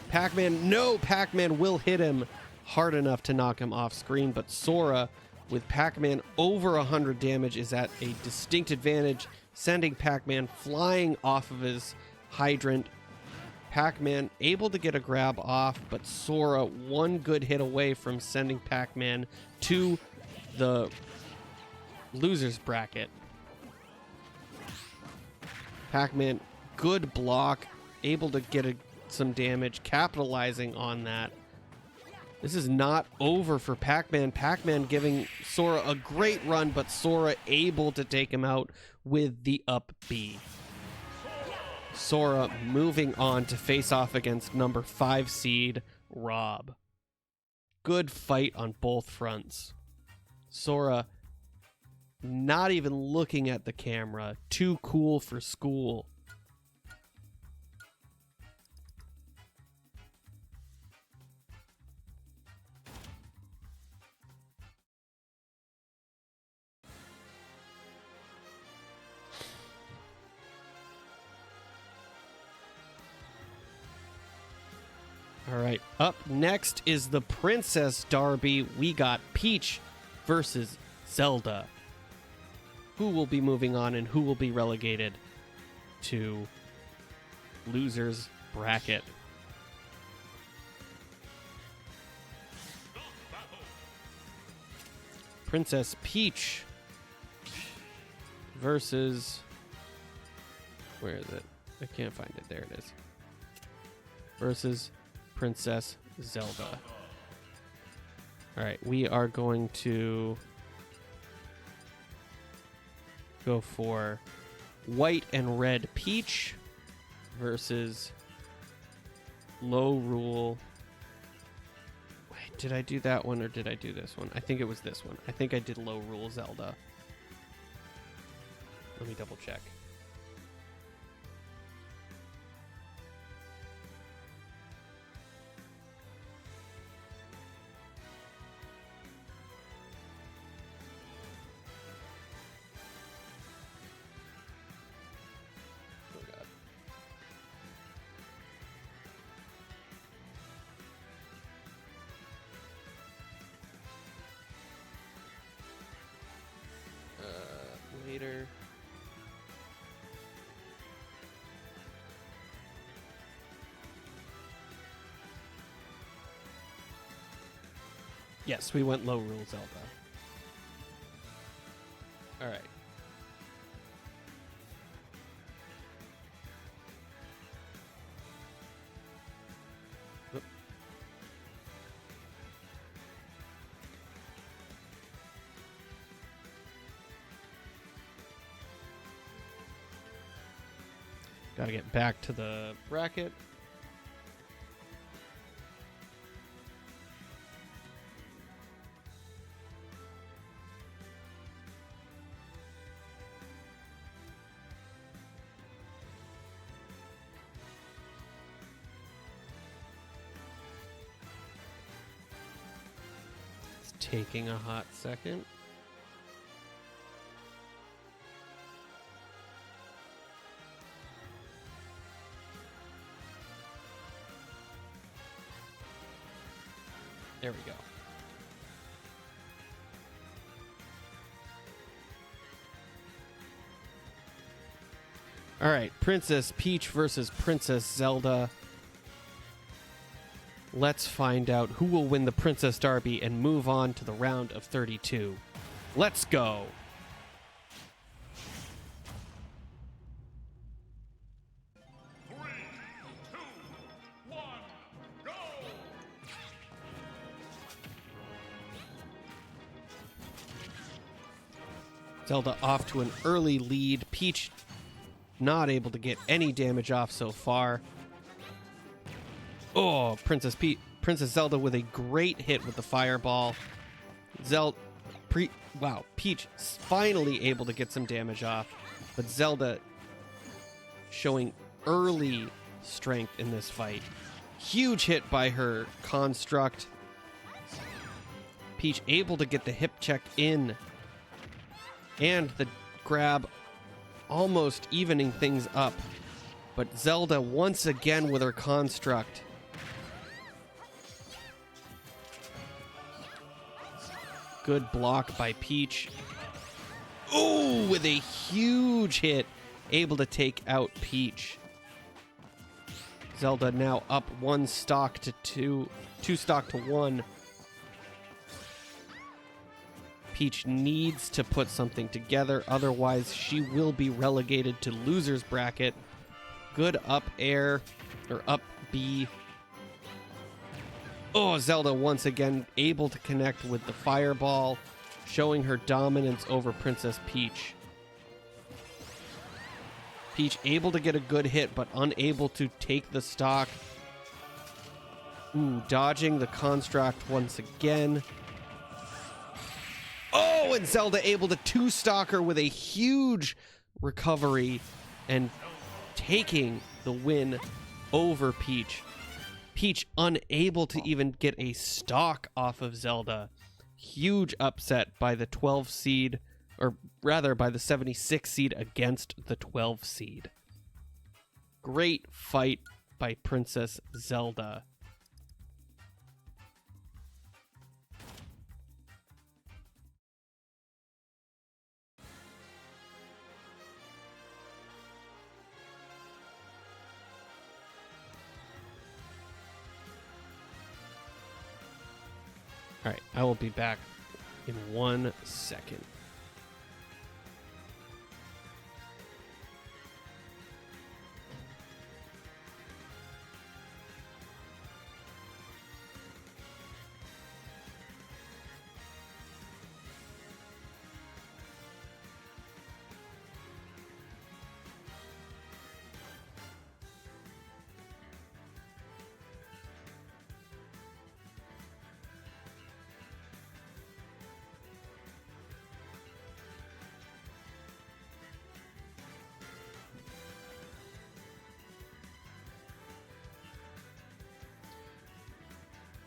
Pac-Man? No, Pac-Man will hit him hard enough to knock him off screen, but Sora, with Pac-Man over 100 damage, is at a distinct advantage, sending Pac-Man flying off of his hydrant. Pac-Man able to get a grab off, but Sora one good hit away from sending Pac-Man to the loser's bracket. Pac-Man, good block, able to get some damage, capitalizing on that. This is not over for Pac-Man. Pac-Man giving Sora a great run, but Sora able to take him out with the up B. Sora moving on to face off against number 5 seed, Rob. Good fight on both fronts. Sora not even looking at the camera. Too cool for school. All right, up next is the Princess Derby. We got Peach versus Zelda. Who will be moving on and who will be relegated to loser's bracket? Princess Peach versus... Where is it? I can't find it. There it is. Versus Princess Zelda. All right, we are going to go for white and red Peach versus low rule. Wait, did I do that one or did I do this one? I think it was this one. I think I did low rule Zelda. Let me double check. Later. Yes, we went low rule Zelda. All right. Oop. Gotta get back to the bracket. taking a hot second. There we go. All right, Princess Peach versus Princess Zelda. Let's find out who will win the Princess Derby and move on to the round of 32. Let's go. Three, two, one, go! Zelda off to an early lead. Peach not able to get any damage off so far. Oh, Princess Zelda with a great hit with the fireball. Peach finally able to get some damage off, but Zelda showing early strength in this fight. Huge hit by her construct. Peach able to get the hip check in, and the grab almost evening things up. But Zelda once again with her construct. Good block by Peach. Ooh, with a huge hit, able to take out Peach. Zelda now up 1 stock to 2 stock to 1. Peach needs to put something together, otherwise she will be relegated to loser's bracket. Good up air, or up B. Oh, Zelda once again able to connect with the fireball, showing her dominance over Princess Peach. Peach able to get a good hit, but unable to take the stock. Ooh, dodging the construct once again. Oh, and Zelda able to 2-stock her with a huge recovery and taking the win over Peach. Peach unable to even get a stock off of Zelda. Huge upset by the 12 seed, or rather by the 76 seed against the 12 seed. Great fight by Princess Zelda. All right, I will be back in 1 second.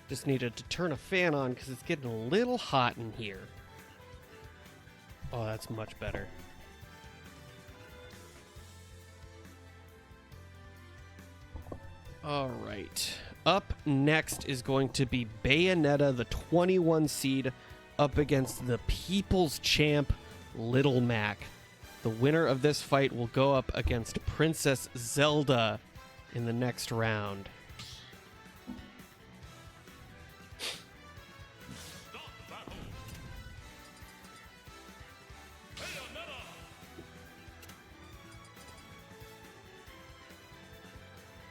Just needed to turn a fan on because it's getting a little hot in here. Oh, that's much better. All right. Up next is going to be Bayonetta, the 21 seed, up against the People's Champ, Little Mac. The winner of this fight will go up against Princess Zelda in the next round. Stop the battle!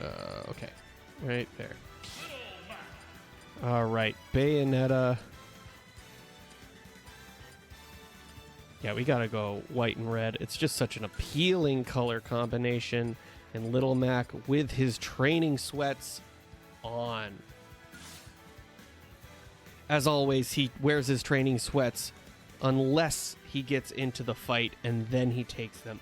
Bayonetta! Okay. Right there. Little Mac! All right. Bayonetta. Yeah, we gotta go white and red. It's just such an appealing color combination. And Little Mac with his training sweats on. As always, he wears his training sweats unless he gets into the fight and then he takes them.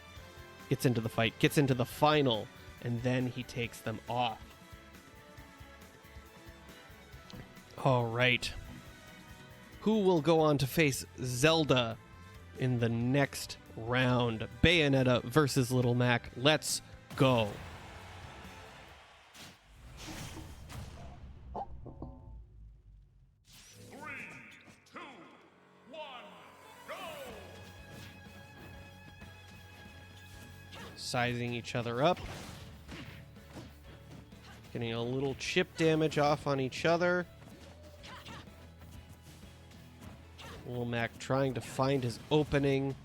Gets into the fight, gets into the final, and then he takes them off. All right. who will go on to face Zelda in the next round. Bayonetta versus Little Mac. Let's go. Three, two, one, go! Sizing each other up. Getting a little chip damage off on each other. Little Mac trying to find his opening.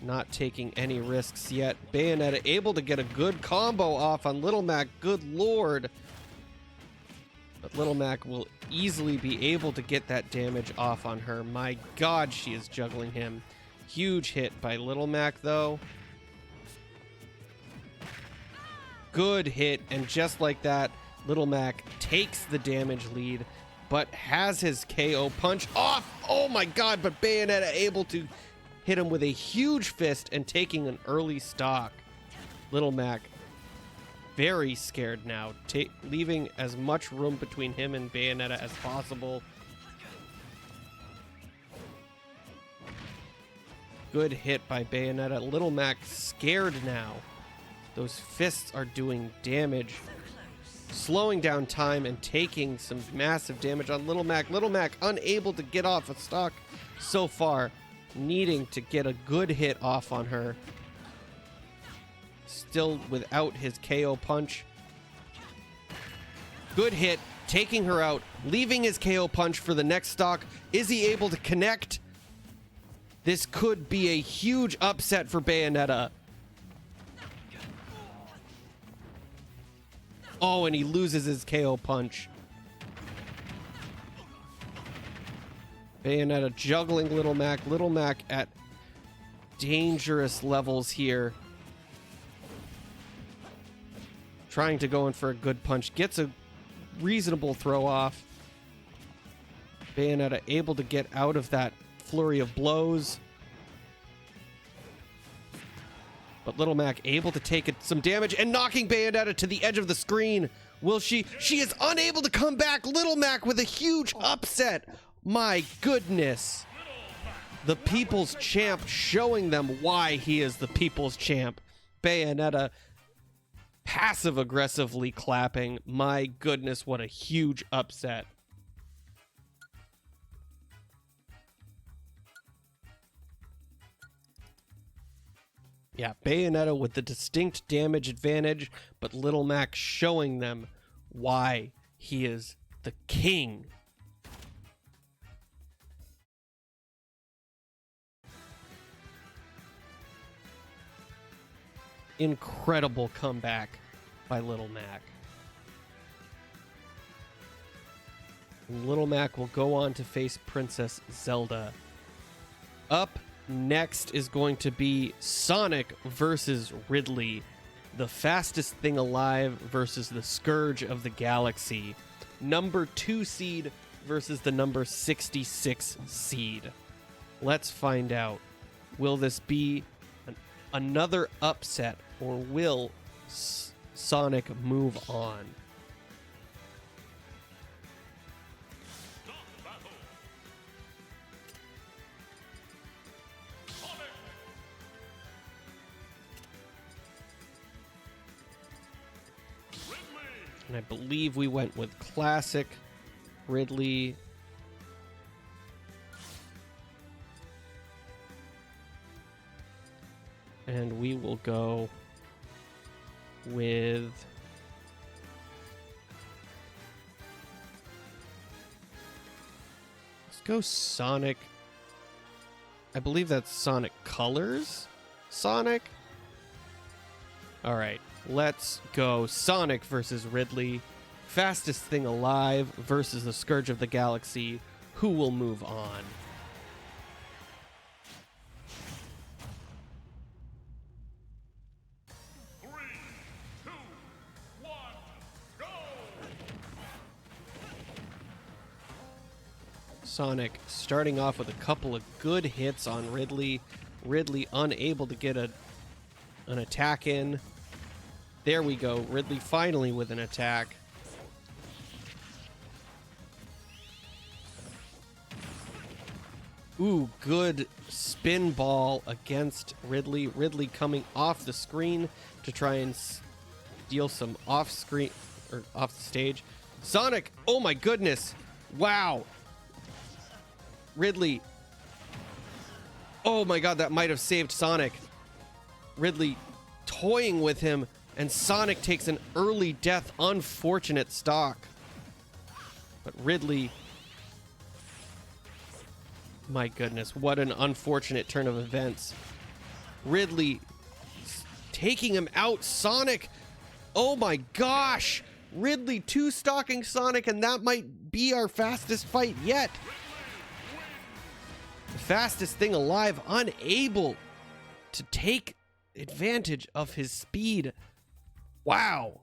Not taking any risks yet. Bayonetta able to get a good combo off on Little Mac. Good lord. But Little Mac will easily be able to get that damage off on her. My god, she is juggling him. Huge hit by Little Mac, though. Good hit, and just like that, Little Mac takes the damage lead, but has his KO punch off. Oh my god, but Bayonetta able to hit him with a huge fist and taking an early stock. Little Mac very scared now, leaving as much room between him and Bayonetta as possible. Good hit by Bayonetta. Little Mac scared now. Those fists are doing damage, slowing down time and taking some massive damage on Little Mac. Little Mac unable to get off a stock so far, needing to get a good hit off on her. Still without his KO punch. Good hit, taking her out, leaving his KO punch for the next stock. Is he able to connect? This could be a huge upset for Bayonetta. Oh, and he loses his KO punch. Bayonetta juggling Little Mac. Little Mac at dangerous levels here. Trying to go in for a good punch. Gets a reasonable throw off. Bayonetta able to get out of that flurry of blows. But Little Mac able to take some damage and knocking Bayonetta to the edge of the screen. Will she? She is unable to come back. Little Mac with a huge upset. My goodness. The People's Champ showing them why he is the People's Champ. Bayonetta passive-aggressively clapping. My goodness, what a huge upset. Yeah, Bayonetta with the distinct damage advantage, but Little Mac showing them why he is the king. Incredible comeback by Little Mac. And Little Mac will go on to face Princess Zelda. Up next is going to be Sonic versus Ridley. The fastest thing alive versus the Scourge of the Galaxy. Number 2 seed versus the number 66 seed. Let's find out. Will this be another upset, or will Sonic move on? Start the battle. Sonic. Ridley. And I believe we went with classic Ridley. And we will go with let's go Sonic. I believe that's Sonic Colors. Sonic. All right, let's go Sonic versus Ridley. Fastest thing alive versus the Scourge of the Galaxy. Who will move on? Sonic starting off with a couple of good hits on Ridley. Ridley unable to get an attack in. There we go. Ridley finally with an attack. Ooh, good spin ball against Ridley. Ridley coming off the screen to try and steal some off screen or off the stage. Sonic, oh my goodness. Wow. Ridley. Oh my god, that might have saved Sonic. Ridley toying with him, and Sonic takes an early death. Unfortunate stock. But Ridley, my goodness, what an unfortunate turn of events. Ridley taking him out. Sonic, oh my gosh. Ridley two-stocking Sonic, and that might be our fastest fight yet. The fastest thing alive, unable to take advantage of his speed. Wow.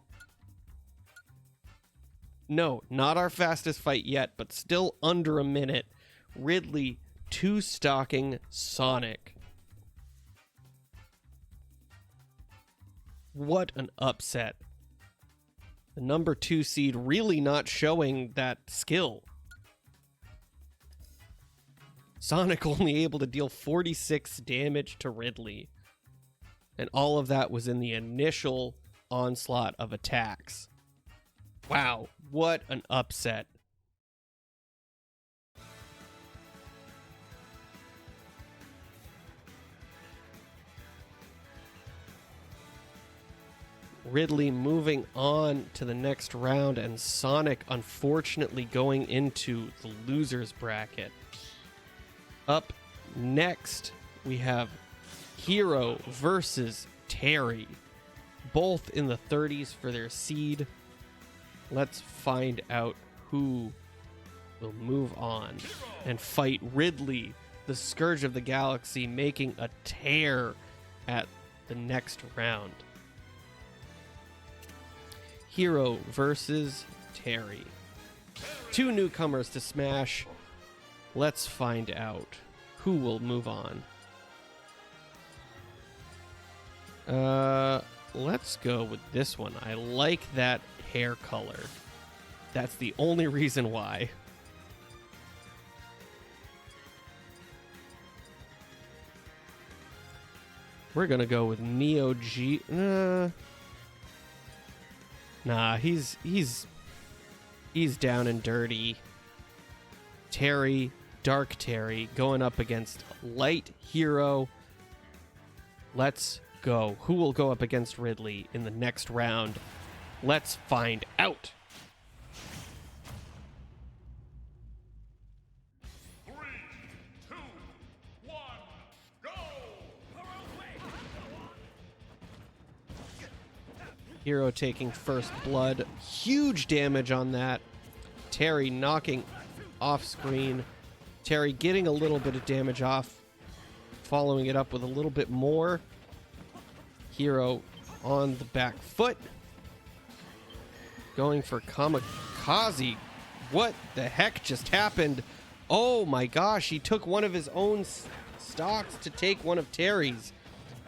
No, not our fastest fight yet, but still under a minute. Ridley two-stocking Sonic. What an upset. The number 2 seed really not showing that skill. Sonic only able to deal 46 damage to Ridley. And all of that was in the initial onslaught of attacks. Wow, what an upset. Ridley moving on to the next round, and Sonic unfortunately going into the loser's bracket. Up next, we have Hero versus Terry, both in the 30s for their seed. Let's find out who will move on and fight Ridley, the Scourge of the Galaxy, making a tear at the next round. Hero versus Terry. 2 newcomers to Smash. Let's find out who will move on. Let's go with this one. I like that hair color. That's the only reason why. We're gonna go with Neo G. Nah, he's down and dirty. Terry, Dark Terry, going up against Light Hero. Let's go. Who will go up against Ridley in the next round? Let's find out. 3, 2, 1, go! Hero taking first blood. Huge damage on that. Terry knocking off screen. Terry getting a little bit of damage off. Following it up with a little bit more. Hero on the back foot. Going for kamikaze. What the heck just happened? Oh my gosh, he took one of his own stocks to take one of Terry's.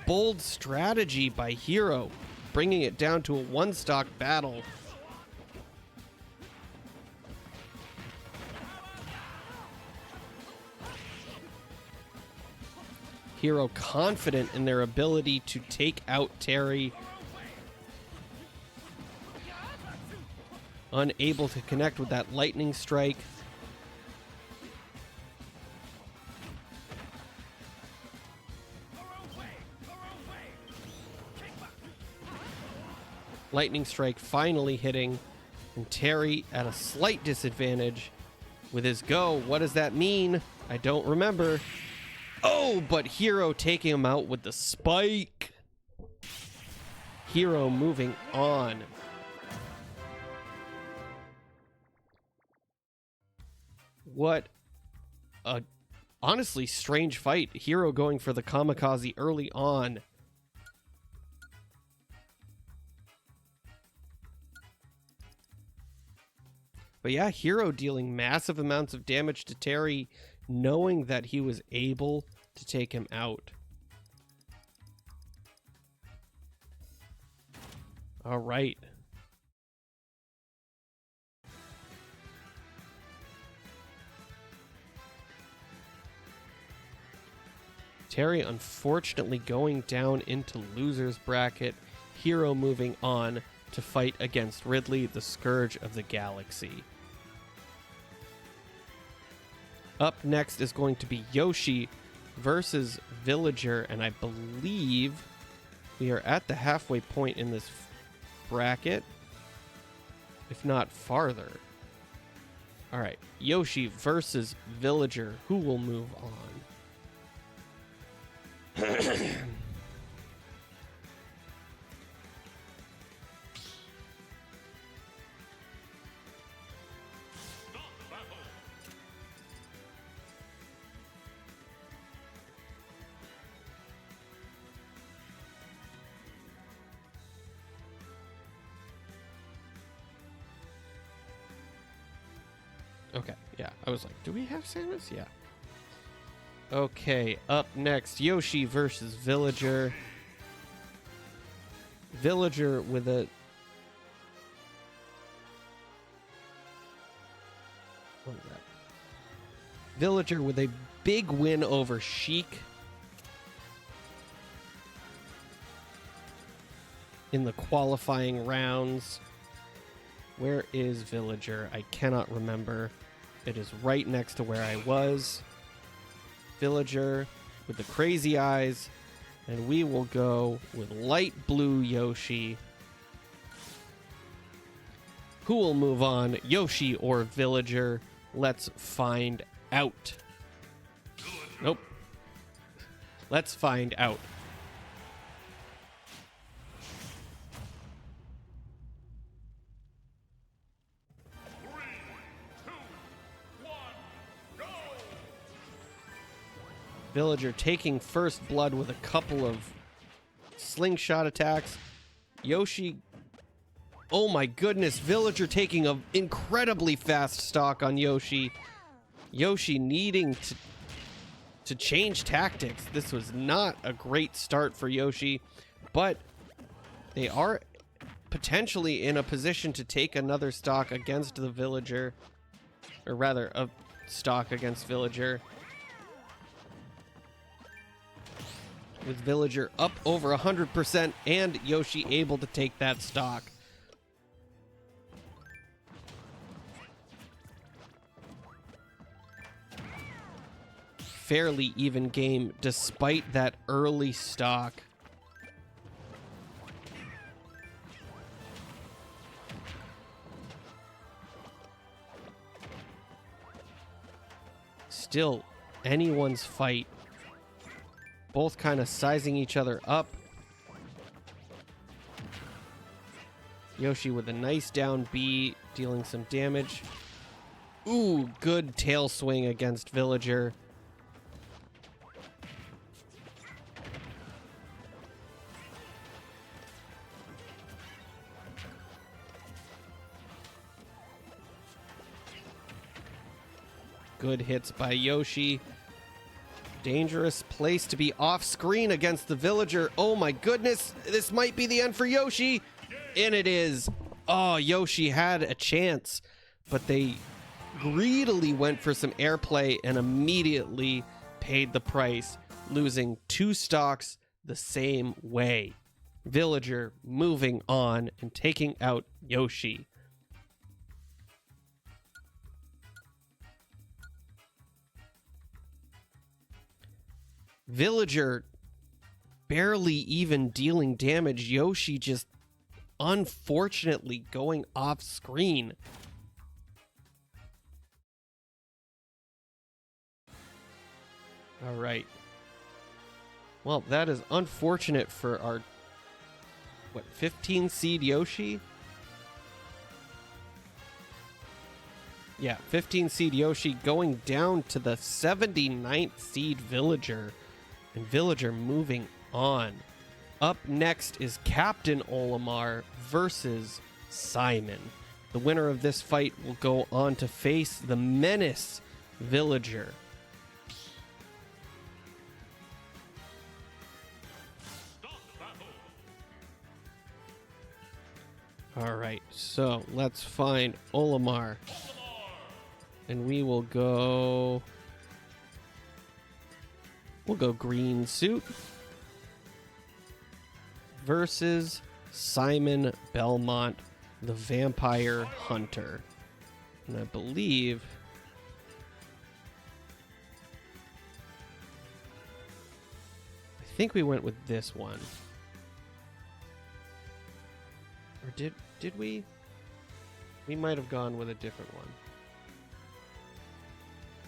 Bold strategy by Hero, bringing it down to a 1-stock battle. Hero confident in their ability to take out Terry. Unable to connect with that lightning strike. Lightning strike finally hitting, and Terry at a slight disadvantage with his go. What does that mean? I don't remember. Oh, but Hero taking him out with the spike. Hero moving on. What a honestly strange fight. Hero going for the kamikaze early on. But yeah, Hero dealing massive amounts of damage to Terry, knowing that he was able to take him out. All right. Terry unfortunately going down into loser's bracket. Hero moving on to fight against Ridley, the Scourge of the Galaxy. Up next is going to be Yoshi versus Villager, and I believe we are at the halfway point in this bracket, if not farther. All right, Yoshi versus Villager. Who will move on? Okay, yeah. I was like, do we have Samus? Yeah. Okay, up next, Yoshi versus Villager. Villager with a... What is that? Villager with a big win over Sheik in the qualifying rounds. Where is Villager? I cannot remember. It is right next to where I was. Villager with the crazy eyes. And we will go with light blue Yoshi. Who will move on, Yoshi or Villager? Let's find out. Nope. Let's find out. Villager taking first blood with a couple of slingshot attacks. Yoshi, oh my goodness, Villager taking an incredibly fast stock on Yoshi. Yoshi needing to change tactics. This was not a great start for Yoshi, but they are potentially in a position to take another stock against the Villager, or rather a stock against Villager. With Villager up over 100% and Yoshi able to take that stock. Fairly even game despite that early stock. Still anyone's fight. Both kind of sizing each other up. Yoshi with a nice down B, dealing some damage. Ooh, good tail swing against Villager. Good hits by Yoshi. Dangerous place to be off screen against the Villager. Oh my goodness, this might be the end for Yoshi. And it is. Oh, Yoshi had a chance, but they greedily went for some airplay and immediately paid the price, losing two stocks the same way. Villager moving on and taking out Yoshi. Villager barely even dealing damage. Yoshi just unfortunately going off screen. All right. Well, that is unfortunate for our, 15 seed Yoshi? Yeah, 15 seed Yoshi going down to the 79th seed Villager. And Villager moving on. Up next is Captain Olimar versus Simon. The winner of this fight will go on to face the Menace Villager. All right, so let's find Olimar. And we will go We'll go green suit versus Simon Belmont, the Vampire Hunter. And I believe I think we went with this one. Or did we? We might have gone with a different one.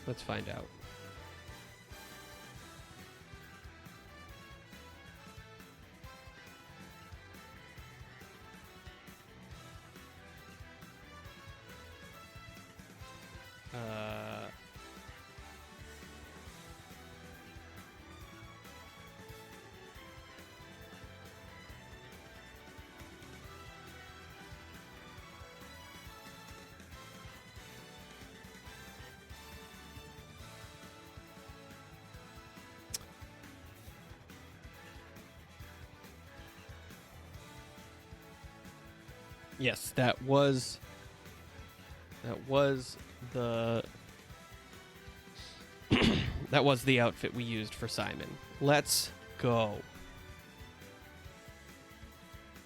Let's find out. Yes, that was the that was the outfit we used for Simon. Let's go.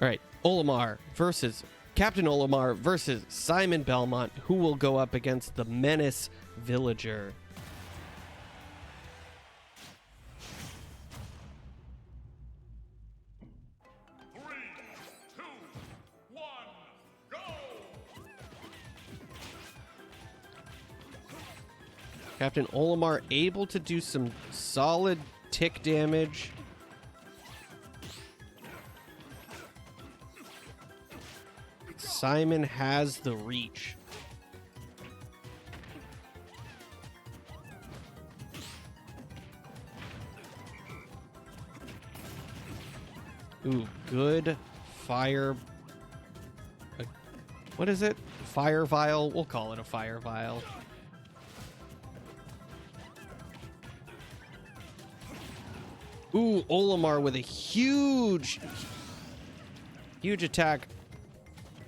All right, Captain Olimar versus Simon Belmont, who will go up against the Menace Villager. Captain Olimar able to do some solid tick damage. Simon has the reach. Ooh, good fire. What is it? Fire vial? We'll call it a fire vial. Ooh, Olimar with a huge attack.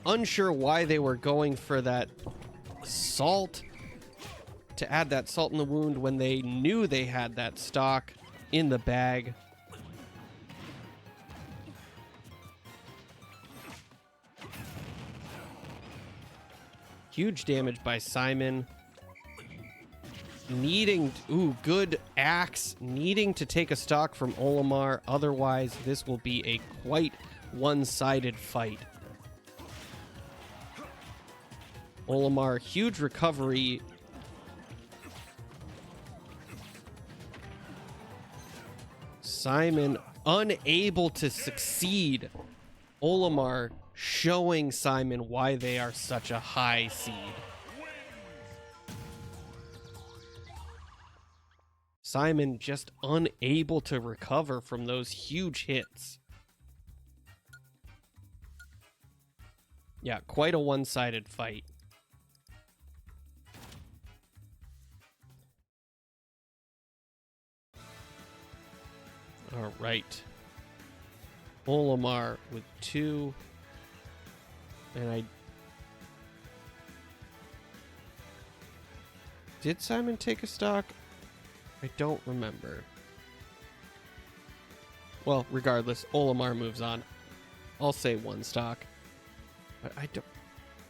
Unsure why they were going for that salt, to add that salt in the wound when they knew they had that stock in the bag. Huge damage by Simon. Good axe, needing to take a stock from Olimar. Otherwise, this will be a quite one-sided fight. Olimar, huge recovery. Simon unable to succeed. Olimar showing Simon why they are such a high seed. Simon just unable to recover from those huge hits. Yeah, quite a one-sided fight. All right. Olimar with 2. And did Simon take a stock? I don't remember. Well, regardless, Olimar moves on. I'll say 1 stock. But I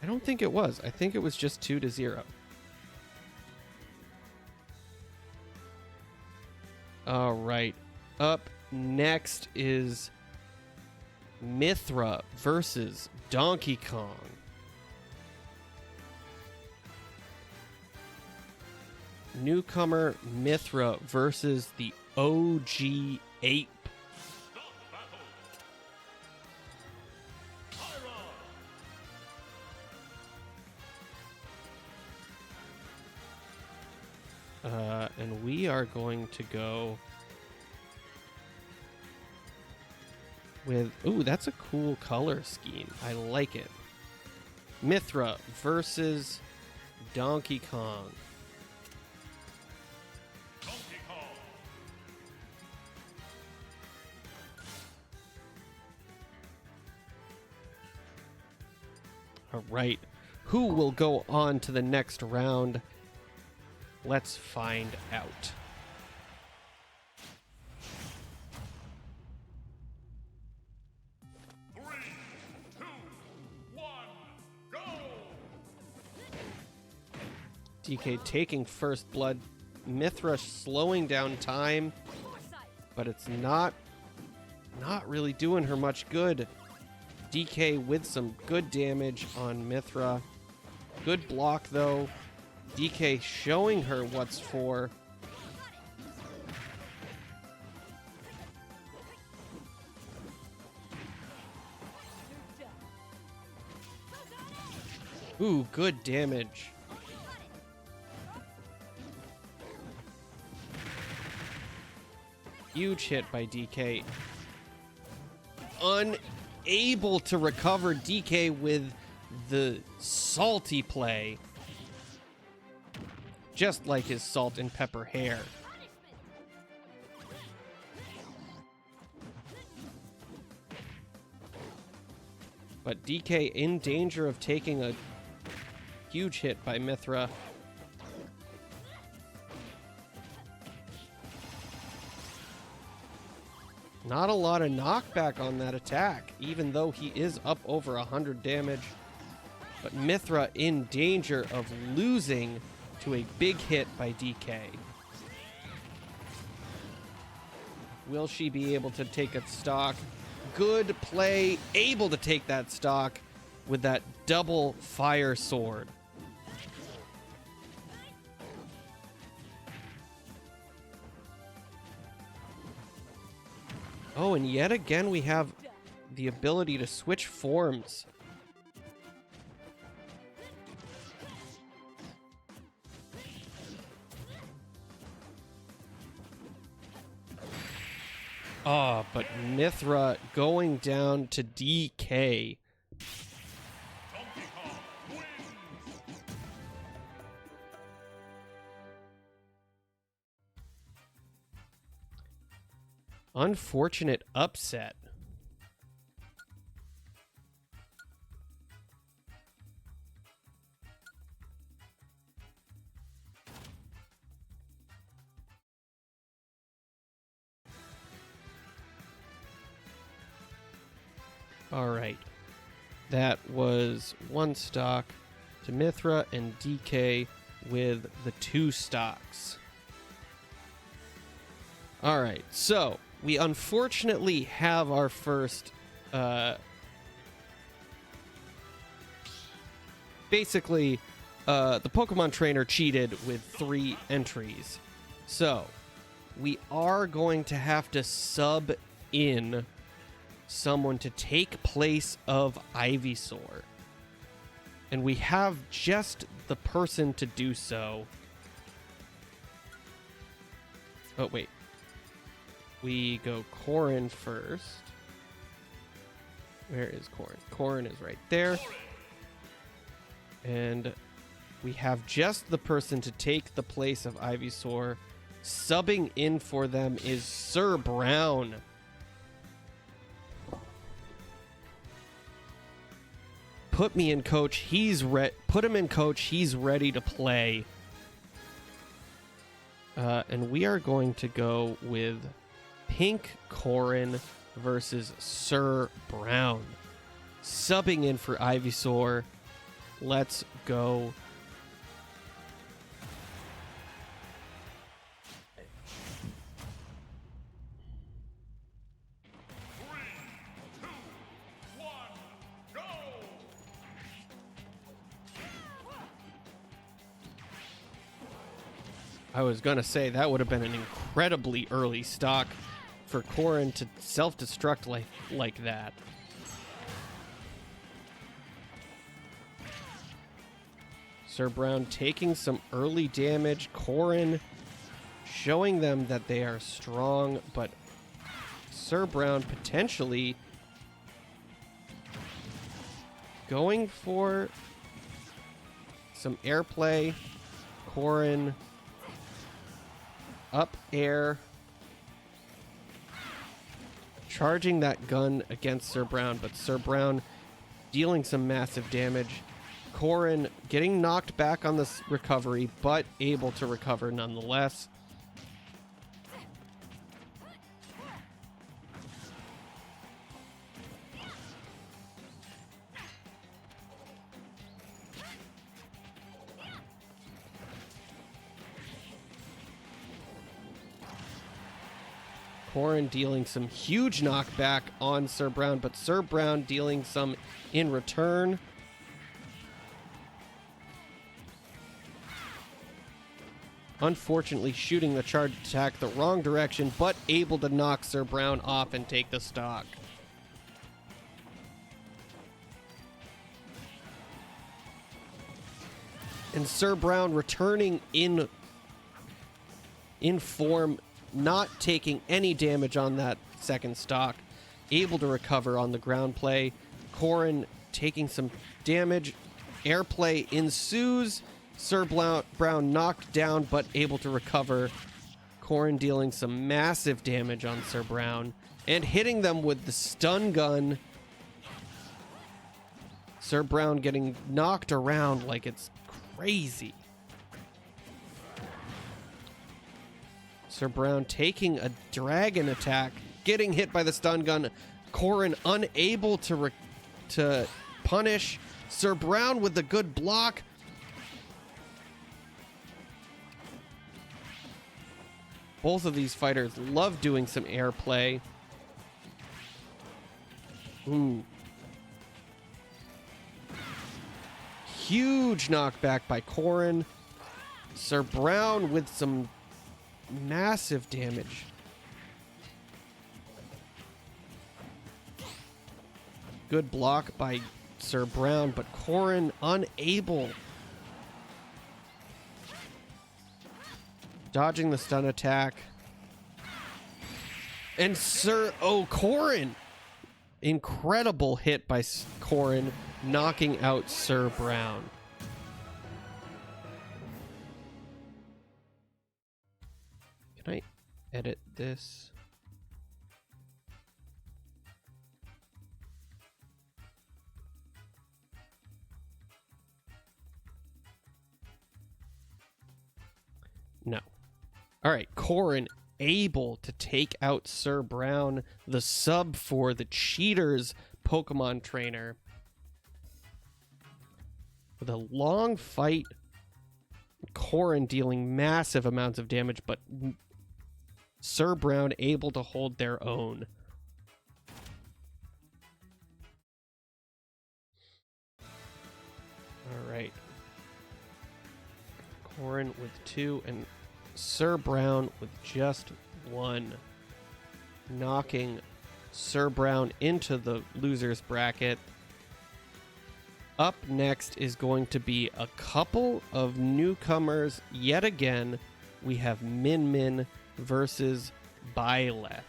don't think it was. I think it was just 2-0. All right. Up next is Mithra versus Donkey Kong. Newcomer Mithra versus the OG Ape. And we are going to go with... Ooh, that's a cool color scheme. I like it. Mithra versus Donkey Kong. All right. Who will go on to the next round? Let's find out. DK taking first blood. Mithra slowing down time, but it's not really doing her much good. DK with some good damage on Mithra. Good block though. DK showing her what's for. Ooh, good damage. Huge hit by DK. Unable to recover. DK with the salty play. Just like his salt and pepper hair. But DK in danger of taking a huge hit by Mithra. Not a lot of knockback on that attack, even though he is up over 100 damage. But Mithra in danger of losing to a big hit by DK. Will she be able to take a stock? Good play, able to take that stock with that double fire sword. Oh, and yet again we have the ability to switch forms. Oh, but Mithra going down to DK. Unfortunate upset. All right. That was one stock to Mithra and DK with the 2 stocks. All right. So we unfortunately have our first, basically, the Pokemon trainer cheated with 3 entries. So we are going to have to sub in someone to take place of Ivysaur. And we have just the person to do so. Oh, wait. We go Corrin first. Where is Corrin? Corrin is right there. And we have just the person to take the place of Ivysaur. Subbing in for them is Sir Brown. Put me in, coach. Put him in, coach. He's ready to play. And we are going to go with Pink Corrin versus Sir Brown. Subbing in for Ivysaur. Let's go. I was going to say that would have been an incredibly early stock for Corrin to self-destruct like that. Sir Brown taking some early damage. Corrin showing them that they are strong, but Sir Brown potentially going for some airplay. Corrin up air, charging that gun against Sir Brown, but Sir Brown dealing some massive damage. Corrin getting knocked back on this recovery, but able to recover nonetheless. Corrin dealing some huge knockback on Sir Brown, but Sir Brown dealing some in return. Unfortunately, shooting the charge attack the wrong direction, but able to knock Sir Brown off and take the stock. And Sir Brown returning in form, not taking any damage on that second stock, able to recover on the ground play. Corrin taking some damage. Airplay ensues. Sir Brown knocked down, but able to recover. Corrin dealing some massive damage on Sir Brown and hitting them with the stun gun. Sir Brown getting knocked around like it's crazy. Sir Brown taking a dragon attack, getting hit by the stun gun. Corrin unable to punish. Sir Brown with the good block. Both of these fighters love doing some airplay. Ooh. Huge knockback by Corrin. Sir Brown with some massive damage. Good block by Sir Brown, but Corrin unable. Dodging the stun attack. And Corrin. Incredible hit by Corrin, knocking out Sir Brown. Can I edit this? No. All right, Corrin able to take out Sir Brown, the sub for the Cheaters Pokemon trainer. With a long fight, Corrin dealing massive amounts of damage, but Sir Brown able to hold their own. All right. Corrin with 2 and Sir Brown with just 1, knocking Sir Brown into the loser's bracket. Up next is going to be a couple of newcomers yet again. We have Min Min versus Byleth.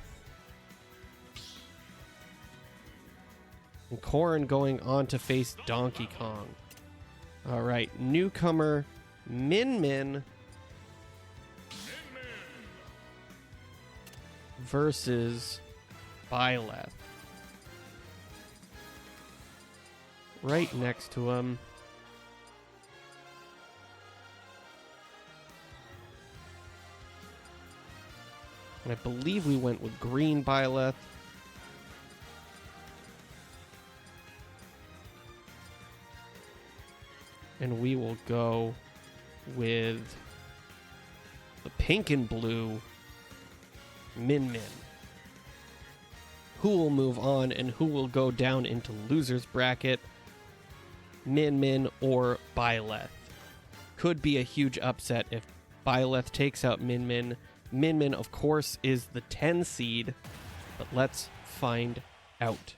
And Corrin going on to face Donkey Kong. All right, newcomer Min Min versus Byleth. Right next to him. And I believe we went with green Byleth. And we will go with the pink and blue Min Min. Who will move on and who will go down into loser's bracket? Min Min or Byleth. Could be a huge upset if Byleth takes out Min Min. Min Min, of course, is the 10 seed, but let's find out.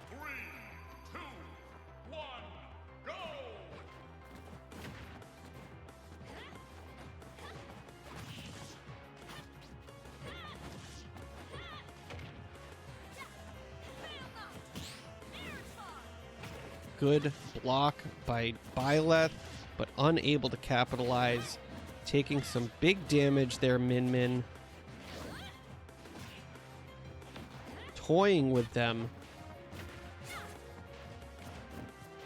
3, 2, 1, go! Good block by Byleth, but unable to capitalize. Taking some big damage there, Min Min. Toying with them.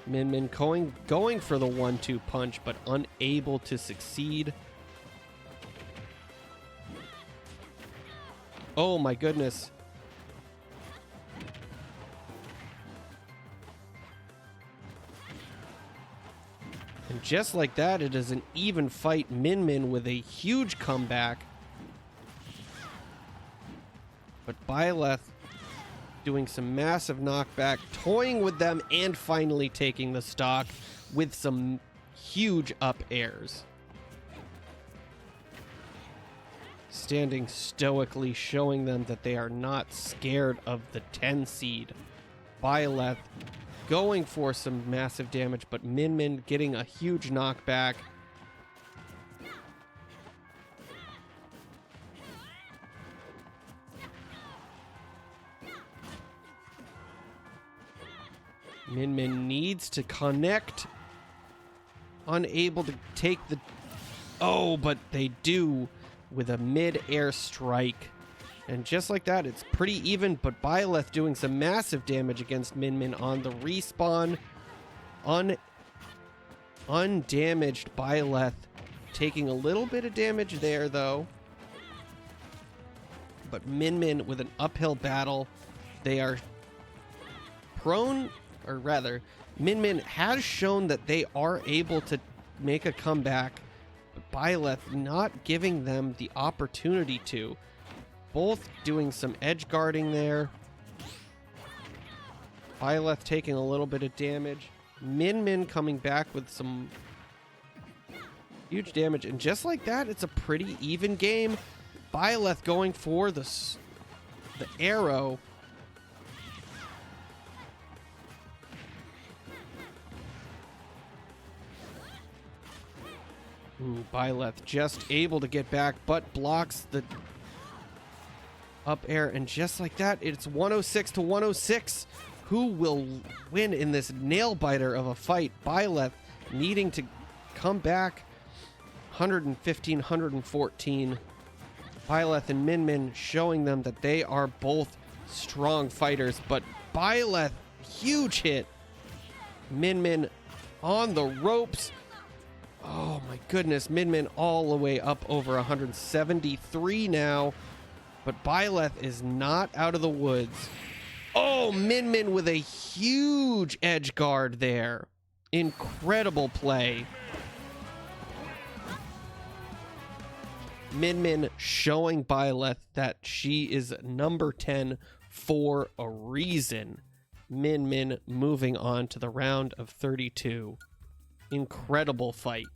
Min Min going for the 1-2 punch, but unable to succeed. Oh my goodness. And just like that, it is an even fight. Min Min with a huge comeback. But Byleth doing some massive knockback, toying with them, and finally taking the stock with some huge up airs. Standing stoically, showing them that they are not scared of the 10 seed. Byleth going for some massive damage, but Min Min getting a huge knockback. Min Min needs to connect. Unable to take the... Oh, but they do with a mid-air strike. And just like that, it's pretty even, but Byleth doing some massive damage against Min Min on the respawn. Undamaged Byleth taking a little bit of damage there, though. But Min Min with an uphill battle. They are prone, or rather, Min Min has shown that they are able to make a comeback, but Byleth not giving them the opportunity to. Both doing some edge guarding there. Byleth taking a little bit of damage. Min Min coming back with some huge damage. And just like that, it's a pretty even game. Byleth going for the arrow. Ooh, Byleth just able to get back, but blocks the up air, and just like that, it's 106 to 106. Who will win in this nail biter of a fight? Byleth needing to come back 115, 114. Byleth and Min Min showing them that they are both strong fighters, but Byleth, huge hit. Min Min on the ropes. Oh my goodness, Min Min all the way up over 173 now. But Byleth is not out of the woods. Oh, Min Min with a huge edge guard there. Incredible play. Min Min showing Byleth that she is number 10 for a reason. Min Min moving on to the round of 32. Incredible fight.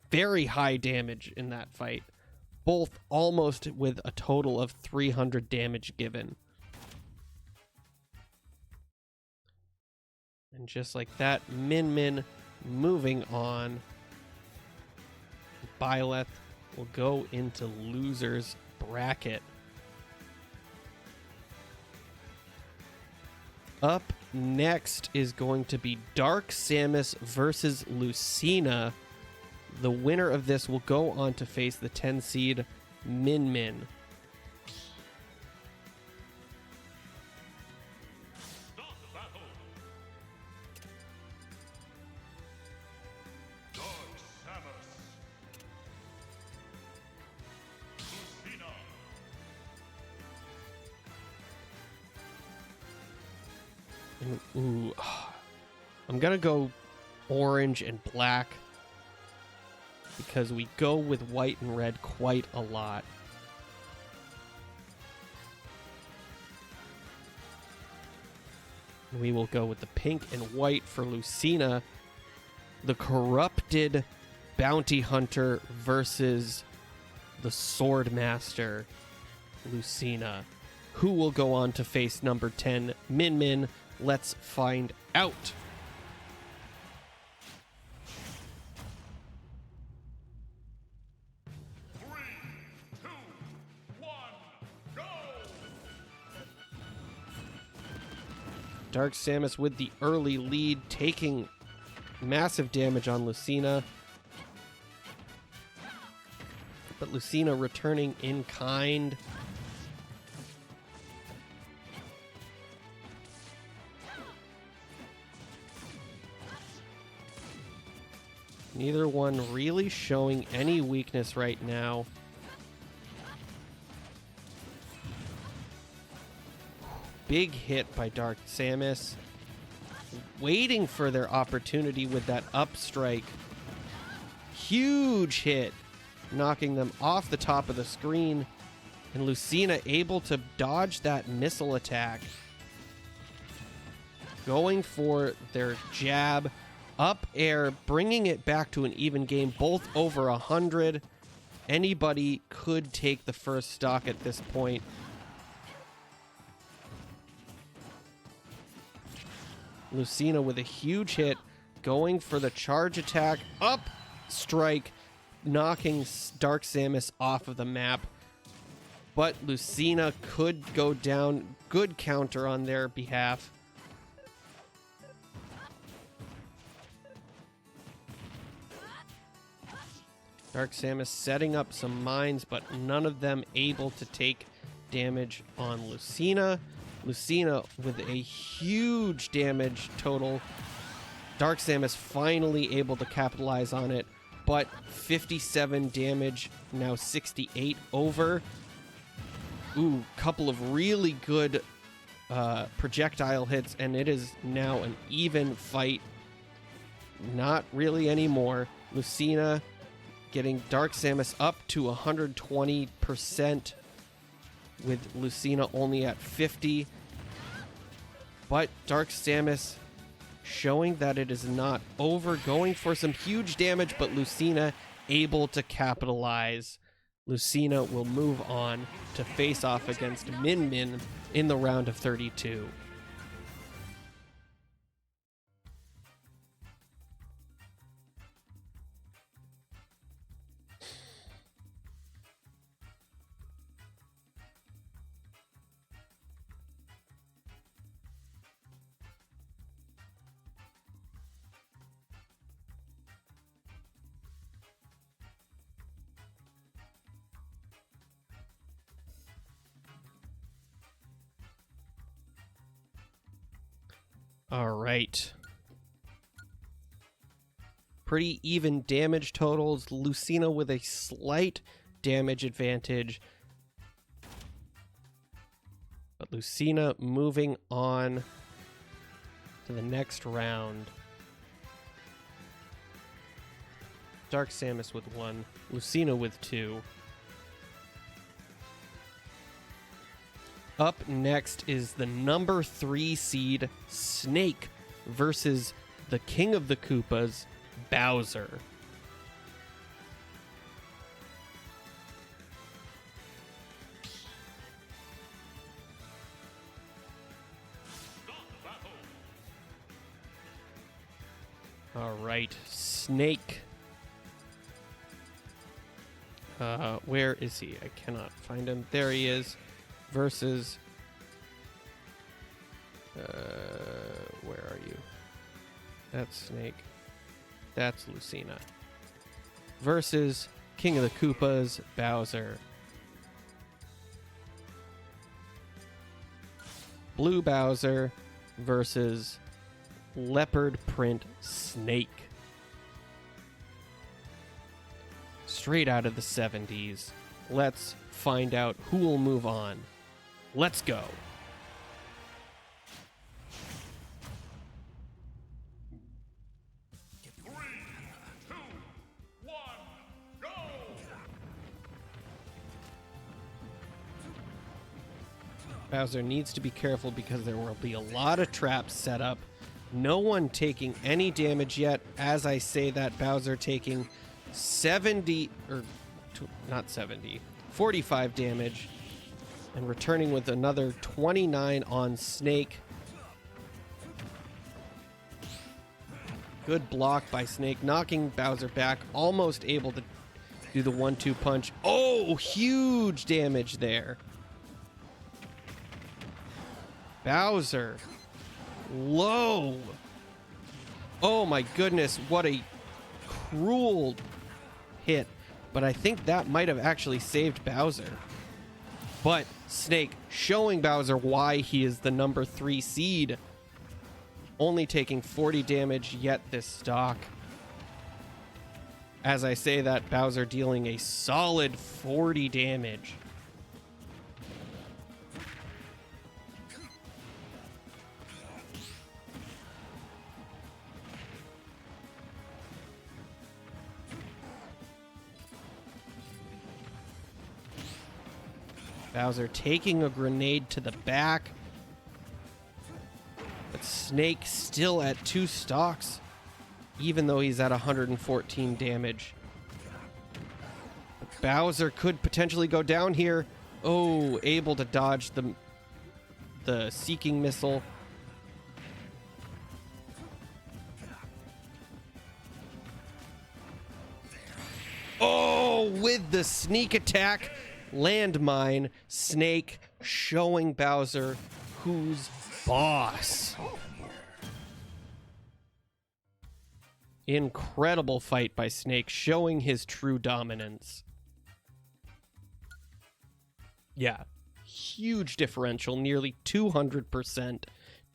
Very high damage in that fight. Both almost with a total of 300 damage given. And just like that, Min Min moving on. Byleth will go into losers bracket. Up next is going to be Dark Samus versus Lucina. The winner of this will go on to face the 10 seed Min Min. Start the battle. Dark Samus. Lucina. Ooh, I'm gonna go orange and black because we go with white and red quite a lot. We will go with the pink and white for Lucina, the corrupted bounty hunter versus the sword master Lucina. Who will go on to face number 10 Min Min? Let's find out. Dark Samus with the early lead, taking massive damage on Lucina. But Lucina returning in kind. Neither one really showing any weakness right now. Big hit by Dark Samus. waiting for their opportunity with that up strike. Huge hit, knocking them off the top of the screen. And Lucina able to dodge that missile attack. Going for their jab, up air, bringing it back to an even game, both over 100. Anybody could take the first stock at this point. Lucina with a huge hit, going for the charge attack, up strike, knocking Dark Samus off of the map. But Lucina could go down. Good counter on their behalf. Dark Samus setting up some mines, but none of them able to take damage on Lucina. Lucina with a huge damage total. Dark Samus finally able to capitalize on it, but 57 damage, now 68 over. Ooh, couple of really good projectile hits, and it is now an even fight. Not really anymore. Lucina getting Dark Samus up to 120%, with Lucina only at 50. But Dark Samus showing that it is not over, going for some huge damage, but Lucina able to capitalize. Lucina will move on to face off against Min Min in the round of 32. All right. Pretty even damage totals. Lucina with a slight damage advantage. But Lucina moving on to the next round. Dark Samus with 1. Lucina with 2. Up next is the number 3 seed Snake versus the King of the Koopas, Bowser. All right, Snake. Where is he? I cannot find him. There he is. Versus, where are you? That's Snake. That's Lucina. Versus King of the Koopas, Bowser. Blue Bowser versus Leopard Print Snake. Straight out of the 70s. Let's find out who will move on. Let's go. Three, two, one, go! Bowser needs to be careful because there will be a lot of traps set up. No one taking any damage yet. As I say that, Bowser taking 45 damage. And returning with another 29 on Snake. Good block by Snake, knocking Bowser back, almost able to do the 1-2 punch. Oh, huge damage there. Bowser, low. Oh my goodness, what a cruel hit. But I think that might have actually saved Bowser. But Snake showing Bowser why he is the number 3 seed. Only taking 40 damage yet this stock. As I say that, Bowser dealing a solid 40 damage. Bowser taking a grenade to the back. But Snake still at 2 stocks, even though he's at 114 damage. But Bowser could potentially go down here. Oh, able to dodge the Seeking Missile. Oh, with the sneak attack, landmine, Snake showing Bowser who's boss. Incredible fight by Snake, showing his true dominance. Yeah, huge differential, nearly 200%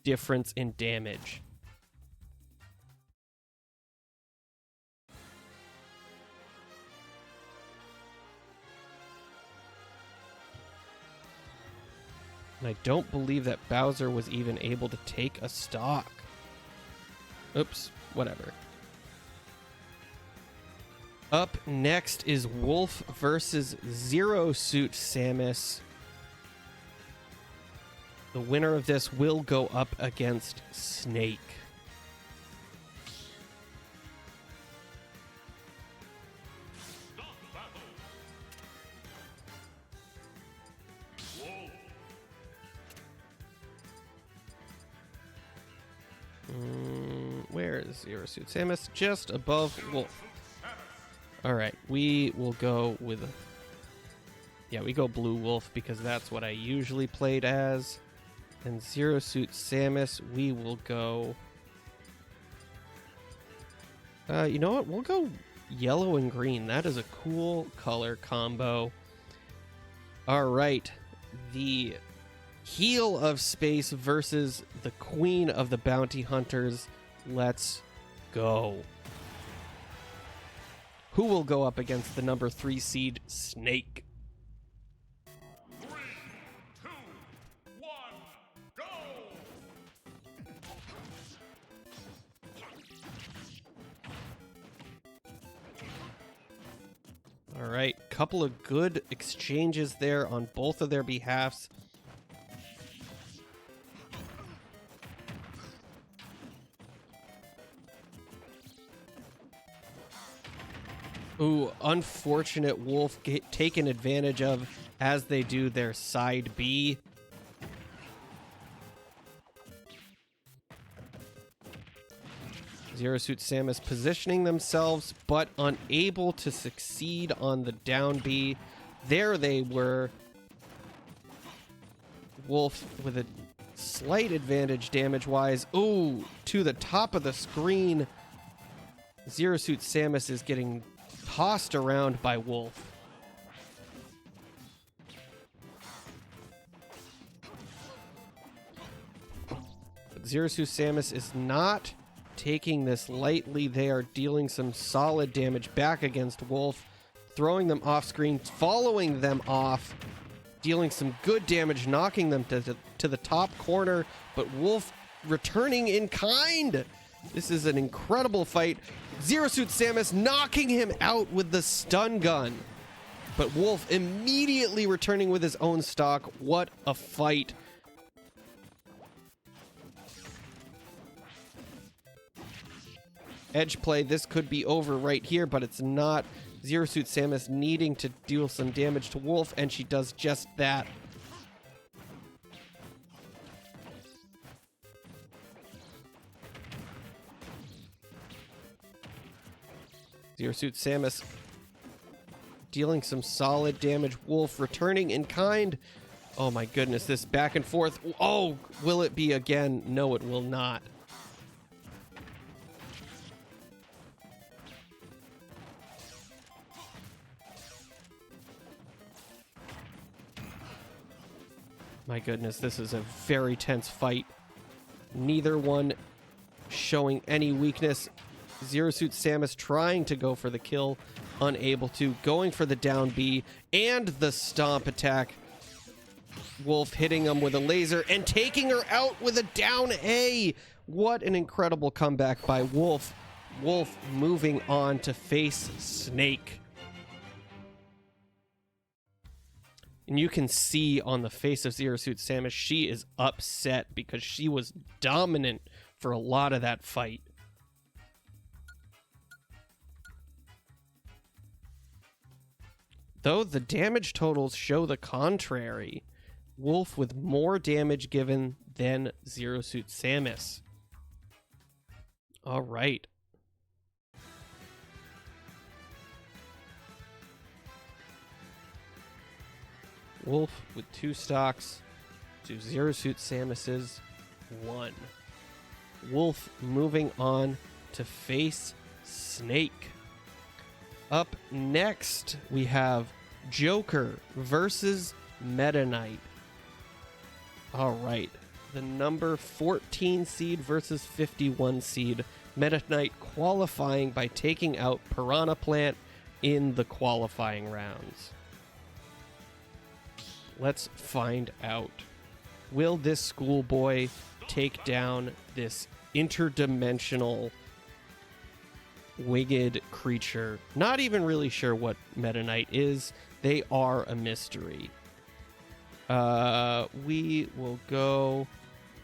difference in damage. And I don't believe that Bowser was even able to take a stock. Oops, whatever. Up next is Wolf versus Zero Suit Samus. The winner of this will go up against Snake. Where is Zero Suit Samus? Just above Wolf. Alright, we will go with... Yeah, we go Blue Wolf because that's what I usually played as. And Zero Suit Samus, we will go... you know what? We'll go yellow and green. That is a cool color combo. Alright, the Heel of Space versus the Queen of the Bounty Hunters. Let's go. Who will go up against the number 3 seed, Snake? 3, 2, 1, go! All right, couple of good exchanges there on both of their behalfs. Ooh, unfortunate Wolf taken advantage of as they do their side B. Zero Suit Samus positioning themselves, but unable to succeed on the down B. There they were. Wolf with a slight advantage damage-wise. Ooh, to the top of the screen. Zero Suit Samus is getting tossed around by Wolf. But Zero Suit Samus is not taking this lightly. They are dealing some solid damage back against Wolf, throwing them off screen, following them off, dealing some good damage, knocking them to the top corner, but Wolf returning in kind. This is an incredible fight. Zero Suit Samus knocking him out with the stun gun. But Wolf immediately returning with his own stock. What a fight. Edge play, this could be over right here, but it's not. Zero Suit Samus needing to deal some damage to Wolf, and she does just that. Zero Suit Samus dealing some solid damage. Wolf returning in kind. Oh my goodness, this back and forth. Oh, will it be again? No, it will not. My goodness, this is a very tense fight. Neither one showing any weakness. Zero Suit Samus trying to go for the kill, unable to, going for the down B and the stomp attack. Wolf hitting him with a laser and taking her out with a down A. What an incredible comeback by Wolf. Wolf moving on to face Snake. And you can see on the face of Zero Suit Samus, she is upset because she was dominant for a lot of that fight. Though the damage totals show the contrary. Wolf with more damage given than Zero Suit Samus. All right. Wolf with 2 stocks to Zero Suit Samus's 1. Wolf moving on to face Snake. Up next, we have Joker versus Meta Knight. All right. The number 14 seed versus 51 seed. Meta Knight qualifying by taking out Piranha Plant in the qualifying rounds. Let's find out. Will this schoolboy take down this interdimensional winged creature? Not even really sure what Meta Knight is. They are a mystery. We will go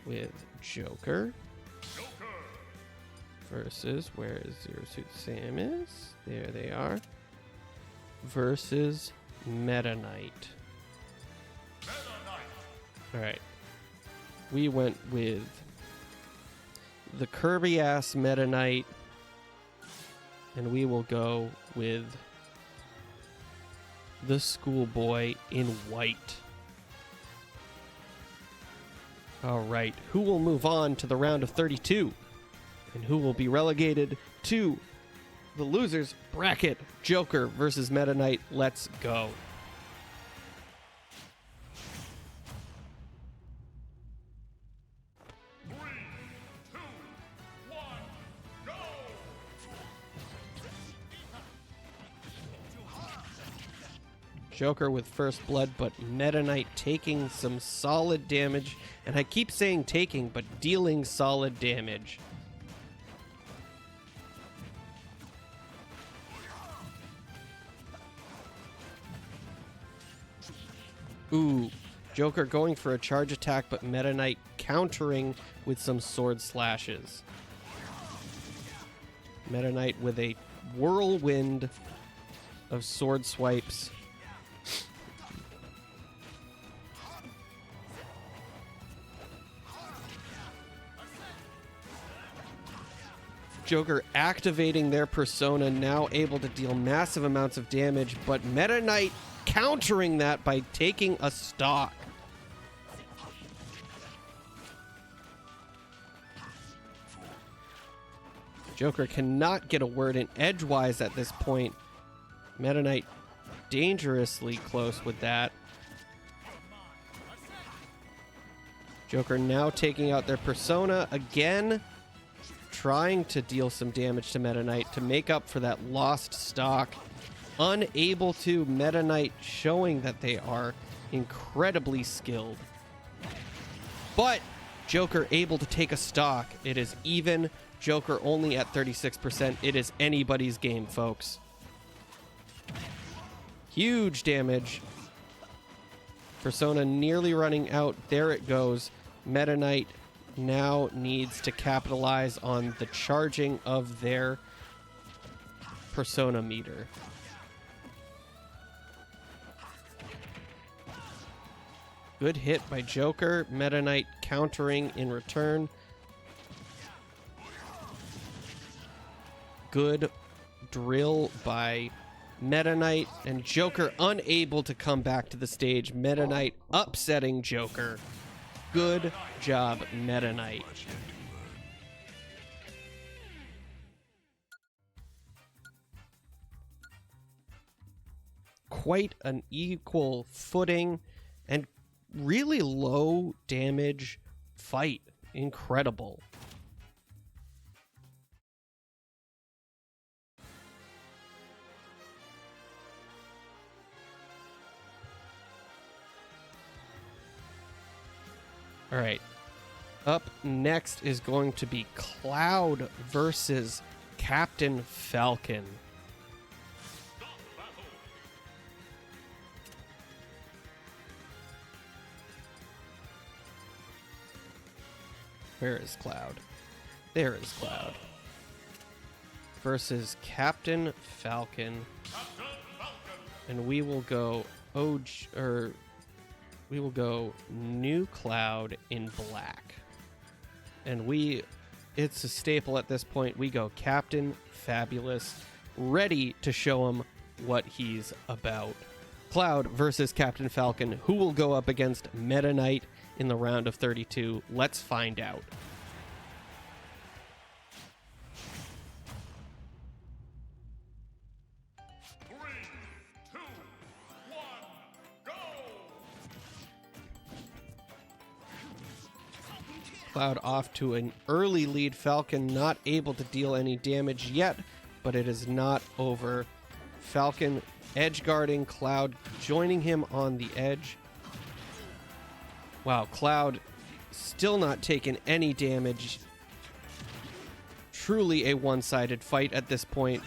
with Joker versus, where is Zero Suit Samus? There they are. Versus Meta Knight. All right. We went with the Kirby ass Meta Knight, and we will go with the schoolboy in white. All right. Who will move on to the round of 32? And who will be relegated to the losers bracket? Joker versus Meta Knight. Let's go. Joker with first blood, but Meta Knight taking some solid damage. And I keep saying taking, but dealing solid damage. Ooh, Joker going for a charge attack, but Meta Knight countering with some sword slashes. Meta Knight with a whirlwind of sword swipes. Joker activating their persona, now able to deal massive amounts of damage, but Meta Knight countering that by taking a stock. Joker cannot get a word in edgewise at this point. Meta Knight dangerously close with that. Joker now taking out their persona again, trying to deal some damage to Meta Knight to make up for that lost stock. Unable to. Meta Knight showing that they are incredibly skilled. But Joker able to take a stock. It is even. Joker only at 36%. It is anybody's game, folks. Huge damage. Persona nearly running out. There it goes. Meta Knight now needs to capitalize on the charging of their persona meter. Good hit by Joker. Meta Knight countering in return. Good drill by Meta Knight, and Joker unable to come back to the stage. Meta Knight upsetting Joker. Good job, Meta Knight. Quite an equal footing and really low damage fight. Incredible. All right. Up next is going to be Cloud versus Captain Falcon. Where is Cloud? There is Cloud. Versus Captain Falcon. And we will go we will go New Cloud in black. And it's a staple at this point. We go Captain Fabulous, ready to show him what he's about. Cloud versus Captain Falcon. Who will go up against Meta Knight in the round of 32? Let's find out. Cloud off to an early lead. Falcon not able to deal any damage yet, but it is not over. Falcon edge guarding, Cloud joining him on the edge. Wow, Cloud still not taking any damage. Truly a one-sided fight at this point.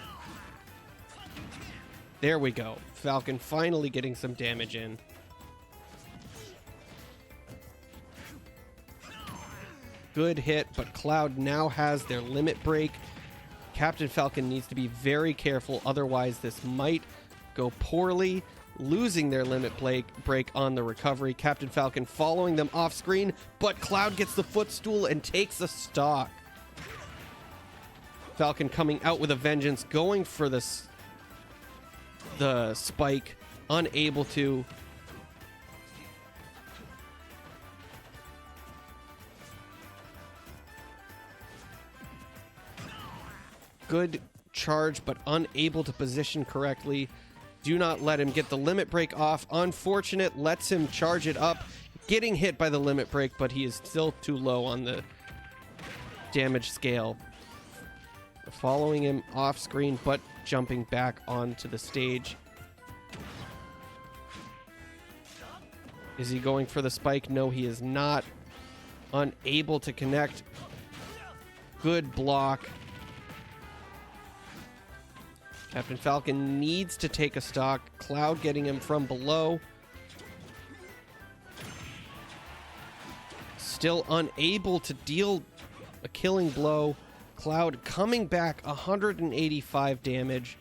There we go. Falcon finally getting some damage in. Good hit, but Cloud now has their limit break. Captain Falcon needs to be very careful, otherwise this might go poorly, losing their limit break on the recovery. Captain Falcon following them off screen, but Cloud gets the footstool and takes a stock. Falcon coming out with a vengeance, going for the spike, unable to. Good charge, but unable to position correctly. Do not let him get the limit break off. Unfortunate, lets him charge it up. Getting hit by the limit break, but he is still too low on the damage scale. Following him off screen, but jumping back onto the stage. Is he going for the spike? No, he is not. Unable to connect. Good block. Captain Falcon needs to take a stock. Cloud getting him from below. Still unable to deal a killing blow. Cloud coming back 185 damage.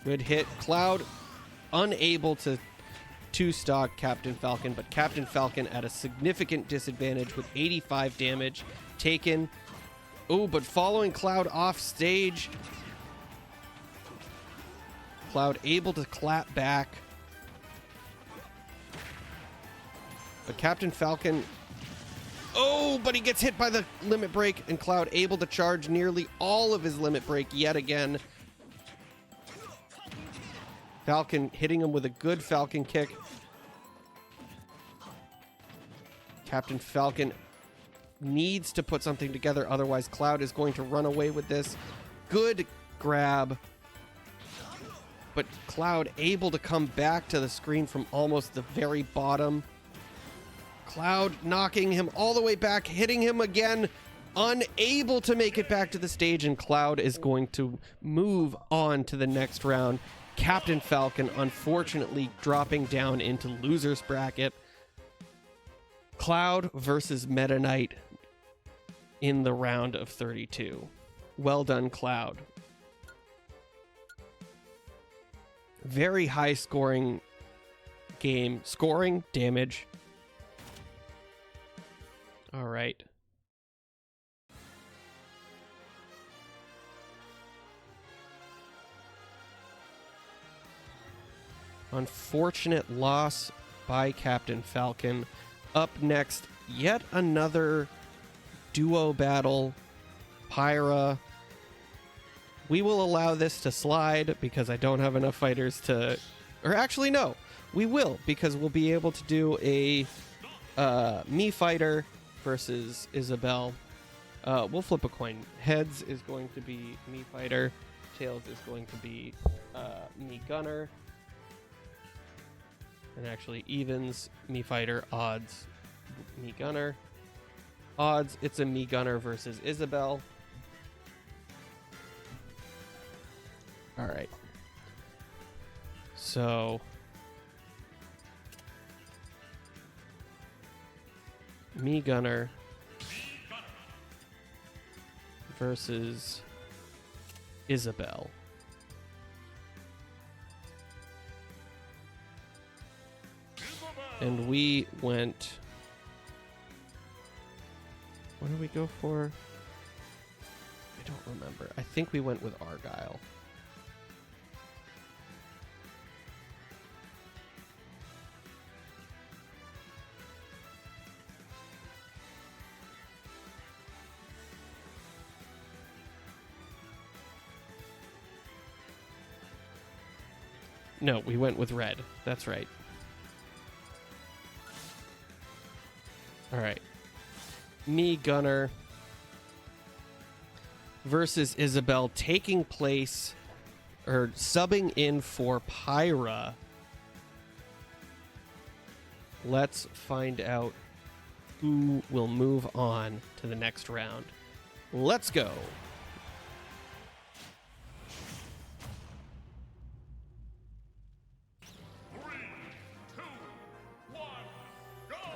Good hit. Cloud unable to two-stock Captain Falcon, but Captain Falcon at a significant disadvantage with 85 damage taken. Oh, but following Cloud off stage. Cloud able to clap back. But Captain Falcon... Oh, but he gets hit by the limit break, and Cloud able to charge nearly all of his limit break yet again. Falcon hitting him with a good Falcon kick. Captain Falcon needs to put something together, otherwise Cloud is going to run away with this. Good grab. But Cloud able to come back to the screen from almost the very bottom. Cloud knocking him all the way back, hitting him again. Unable to make it back to the stage, and Cloud is going to move on to the next round. Captain Falcon unfortunately dropping down into loser's bracket. Cloud versus Meta Knight in the round of 32. Well done, Cloud. Very high scoring game. Scoring, damage. All right. Unfortunate loss by Captain Falcon. Up next, yet another duo battle. Pyra. We will allow this to slide because I don't have enough fighters to... Or actually, no. We will, because we'll be able to do a me fighter versus Isabelle. We'll flip a coin. Heads is going to be me fighter. Tails is going to be me gunner. And actually evens, me fighter, odds, me gunner. Odds, it's a me gunner versus Isabelle. All right. So Me Gunner versus Isabel. And we went... What did we go for? I don't remember. I think we went with Argyle. No, we went with red. That's right. All right. Me Gunner versus Isabel, taking place or subbing in for Pyra. Let's find out who will move on to the next round. Let's go.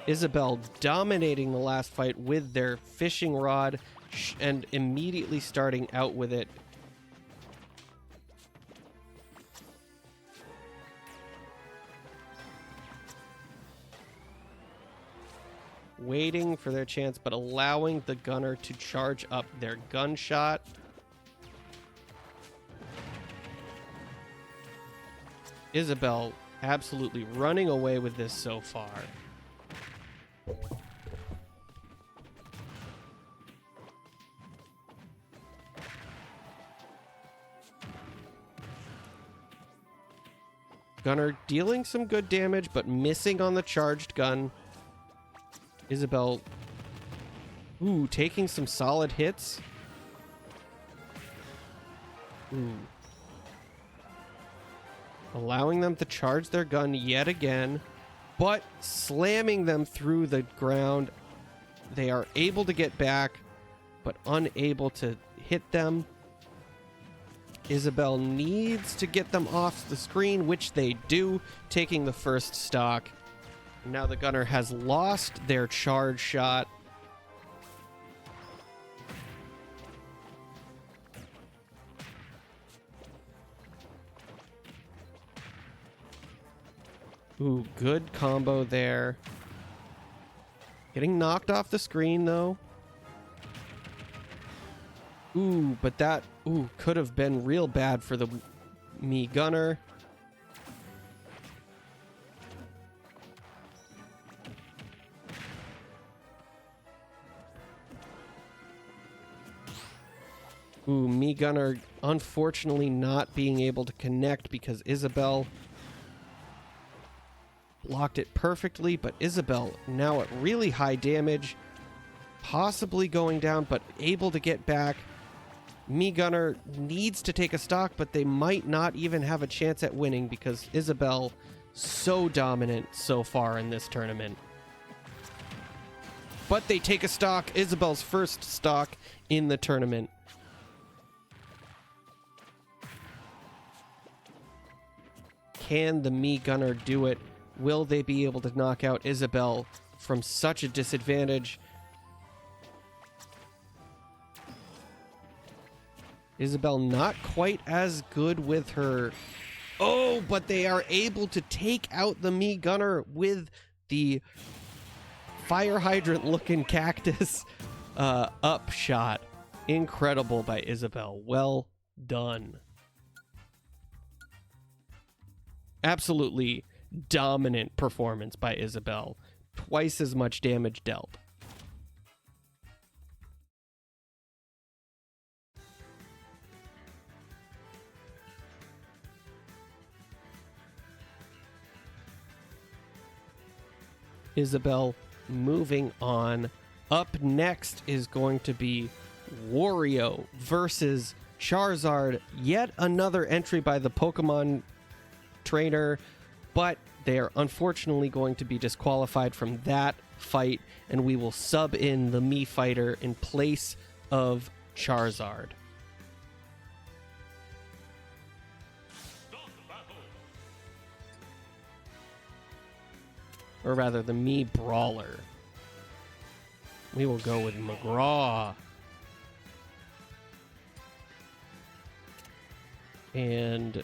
Isabel dominating the last fight with their fishing rod and immediately starting out with it. Waiting for their chance, but allowing the gunner to charge up their gunshot. Isabel absolutely running away with this so far. Gunner dealing some good damage, but missing on the charged gun. Isabel, taking some solid hits. Allowing them to charge their gun yet again, but slamming them through the ground. They are able to get back, but unable to hit them. Isabel needs to get them off the screen, which they do, taking the first stock. Now the gunner has lost their charge shot. Good combo there. Getting knocked off the screen, though. But that, could have been real bad for the Me Gunner. Me Gunner unfortunately not being able to connect because Isabel blocked it perfectly, but Isabel now at really high damage, possibly going down, but able to get back. Me Gunner needs to take a stock, but they might not even have a chance at winning because Isabel so dominant so far in this tournament. But they take a stock, Isabel's first stock in the tournament. Can the Me Gunner do it? Will they be able to knock out Isabel from such a disadvantage? Isabel not quite as good with her. But they are able to take out the Me Gunner with the fire hydrant looking cactus up shot. Incredible by Isabel. Well done. Absolutely dominant performance by Isabel. Twice as much damage dealt. Isabel moving on. Up next is going to be Wario versus Charizard. Yet another entry by the Pokemon trainer, but they are unfortunately going to be disqualified from that fight, and we will sub in the Mii fighter in place of Charizard. Or rather, the Mii brawler. We will go with McGraw. And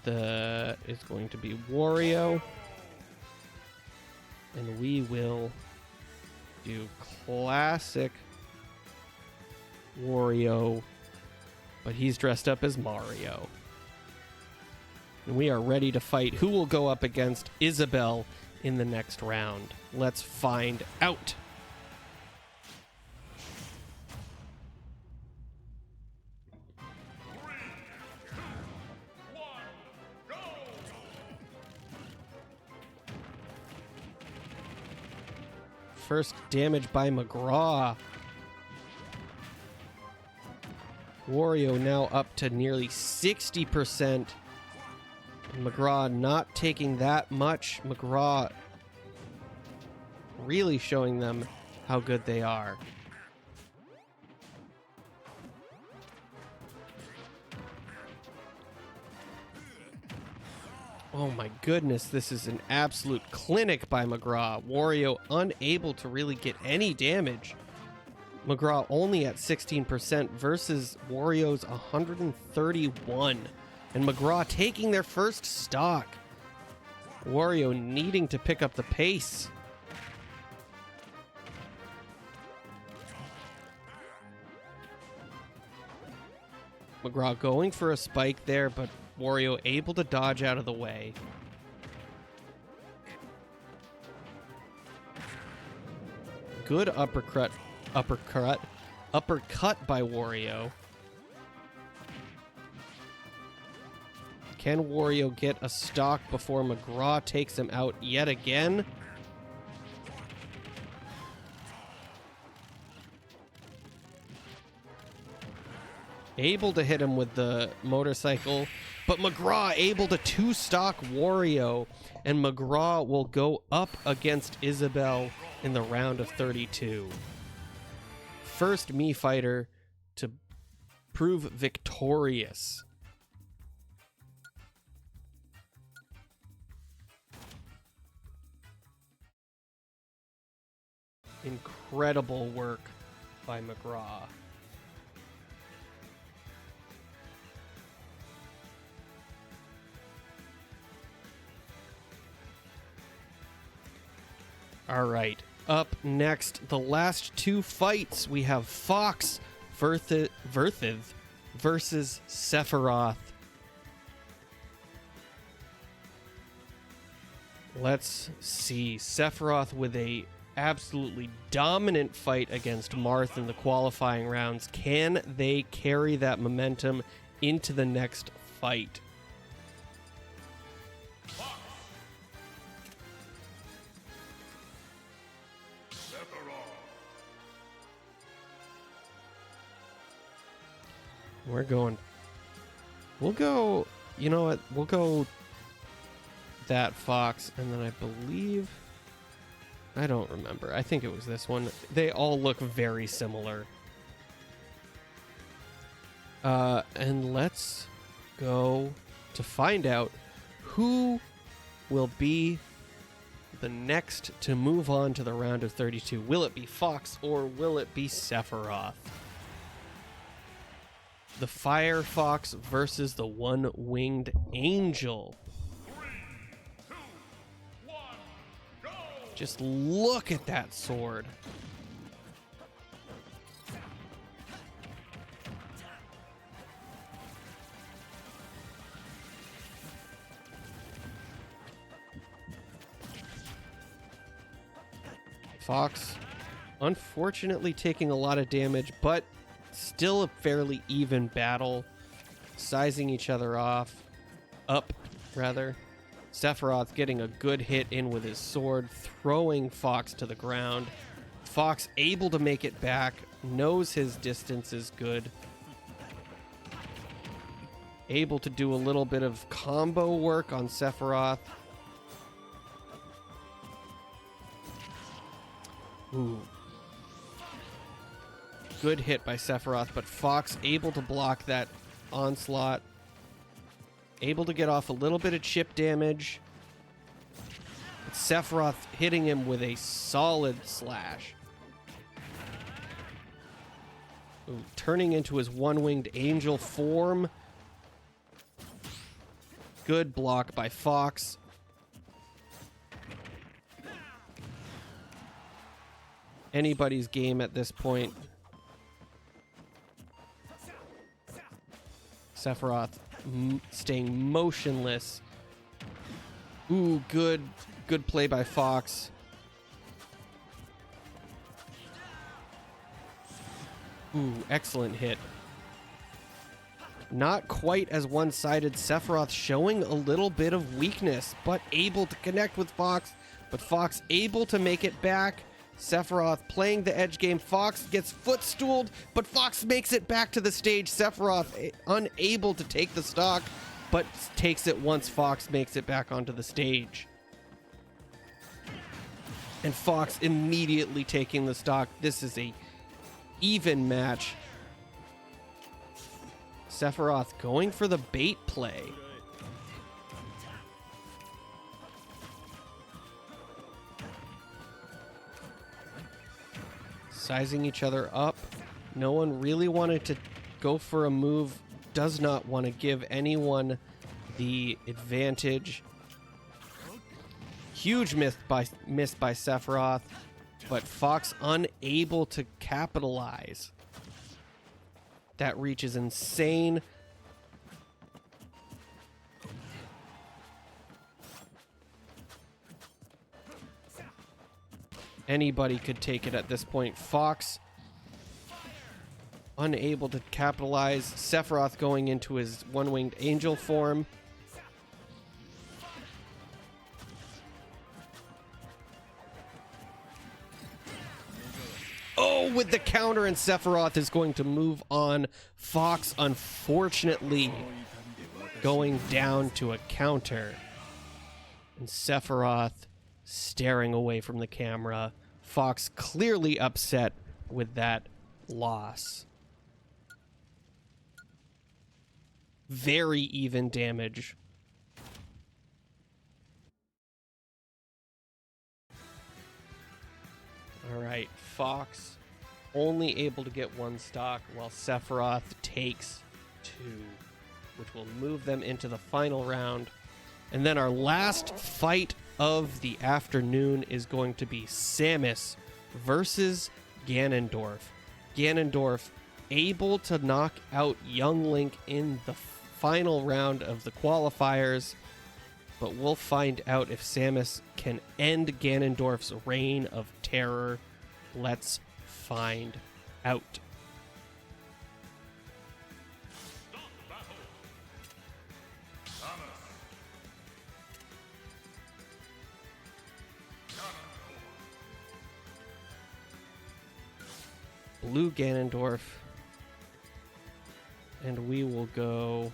the is going to be Wario. And we will do classic Wario, but he's dressed up as Mario. And we are ready to fight who will go up against Isabelle in the next round. Let's find out. First damage by McGraw. Wario now up to nearly 60%. McGraw not taking that much. McGraw really showing them how good they are. Oh my goodness, this is an absolute clinic by McGraw. Wario unable to really get any damage. McGraw only at 16% versus Wario's 131. And McGraw taking their first stock. Wario needing to pick up the pace. McGraw going for a spike there, but Wario able to dodge out of the way. Good uppercut by Wario. Can Wario get a stock before McGraw takes him out yet again? Able to hit him with the motorcycle, but McGraw able to two-stock Wario, and McGraw will go up against Isabelle in the round of 32. First Mii fighter to prove victorious. Incredible work by McGraw. All right, up next, the last two fights. We have Fox versus Sephiroth. Let's see. Sephiroth with a absolutely dominant fight against Marth in the qualifying rounds. Can they carry that momentum into the next fight? We're going. We'll go. You know what? We'll go that Fox, and then I believe. I don't remember. I think it was this one. They all look very similar. And let's go to find out who will be the next to move on to the round of 32. Will it be Fox or will it be Sephiroth? The Fire Fox versus the One-Winged Angel. 3, 2, 1, go! Just look at that sword. Fox, unfortunately taking a lot of damage, but still a fairly even battle. Sizing each other off. Up, rather. Sephiroth getting a good hit in with his sword, throwing Fox to the ground. Fox able to make it back, knows his distance is good. Able to do a little bit of combo work on Sephiroth. Ooh. Good hit by Sephiroth, but Fox able to block that onslaught. Able to get off a little bit of chip damage. But Sephiroth hitting him with a solid slash. Ooh, turning into his one-winged angel form. Good block by Fox. Anybody's game at this point. Sephiroth staying motionless. Ooh, good play by Fox. Ooh, excellent hit. Not quite as one-sided. Sephiroth showing a little bit of weakness, but able to connect with Fox. But Fox able to make it back. Sephiroth playing the edge game. Fox gets footstooled, but Fox makes it back to the stage. Sephiroth unable to take the stock, but takes it once Fox makes it back onto the stage. And Fox immediately taking the stock. This is a even match. Sephiroth going for the bait play. Sizing each other up. No one really wanted to go for a move. Does not want to give anyone the advantage. Huge miss by Sephiroth, but Fox unable to capitalize. That reach is insane. Anybody could take it at this point. Fox unable to capitalize. Sephiroth going into his one-winged angel form. Oh, with the counter, and Sephiroth is going to move on. Fox, unfortunately, going down to a counter. And Sephiroth staring away from the camera. Fox clearly upset with that loss. Very even damage. All right, Fox only able to get one stock while Sephiroth takes two, which will move them into the final round. And then our last fight of the afternoon is going to be Samus versus Ganondorf. Ganondorf able to knock out young Link in the final round of the qualifiers, but we'll find out if Samus can end Ganondorf's reign of terror. Let's find out. Blue Ganondorf. And we will go...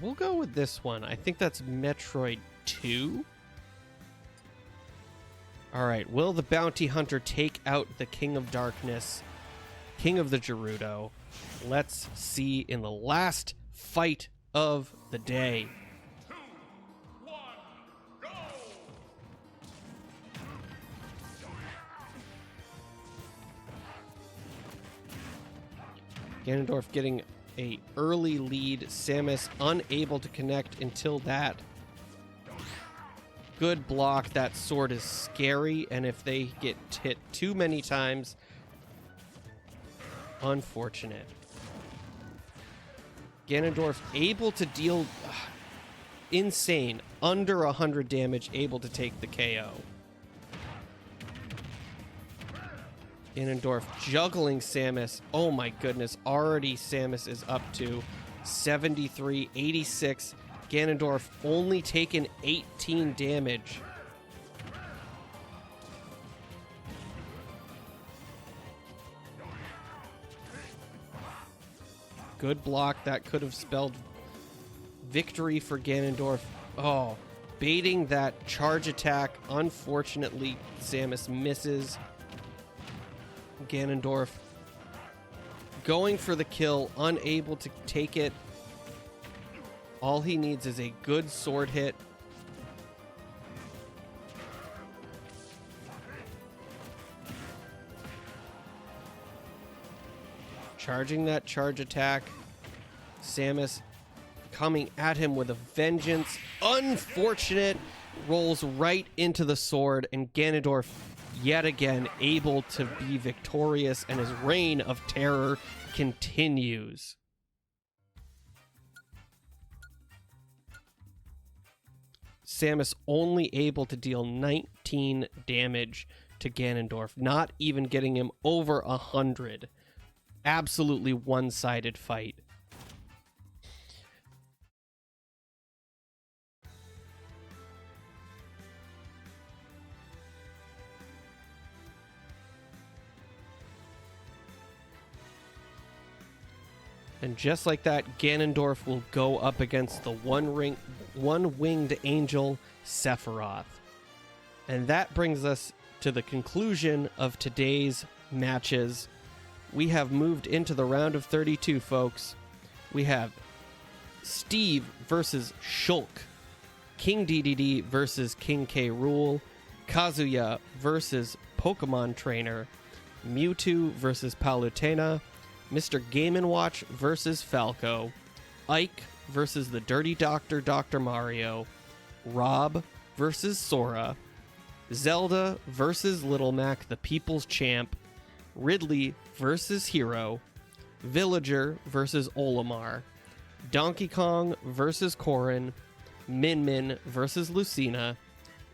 we'll go with this one. I think that's Metroid 2. Alright, will the Bounty Hunter take out the King of Darkness, King of the Gerudo? Let's see in the last fight of the day. 2, 1, go! Ganondorf getting a early lead. Samus unable to connect until that. Good block. That sword is scary, and if they get hit too many times, unfortunate. Ganondorf able to deal insane, under 100 damage, able to take the KO. Ganondorf juggling Samus. Oh my goodness, already Samus is up to 73, 86. Ganondorf only taken 18 damage. Good block. That could have spelled victory for Ganondorf. Oh, baiting that charge attack. Unfortunately, Samus misses. Ganondorf going for the kill, unable to take it. All he needs is a good sword hit. Charging that charge attack. Samus coming at him with a vengeance. Unfortunate. Rolls right into the sword, and Ganondorf yet again able to be victorious, and his reign of terror continues. Samus only able to deal 19 damage to Ganondorf, not even getting him over 100. Absolutely one-sided fight. And just like that, Ganondorf will go up against the one-winged angel, Sephiroth. And that brings us to the conclusion of today's matches. We have moved into the round of 32, folks. We have Steve versus Shulk, King Dedede versus King K. Rool, Kazuya versus Pokemon Trainer, Mewtwo versus Palutena, Mr. Game & Watch versus Falco, Ike versus the Dirty Doctor, Dr. Mario, Rob versus Sora, Zelda versus Little Mac, the People's Champ, Ridley versus Hero, Villager versus Olimar, Donkey Kong versus Corrin, Min Min versus Lucina,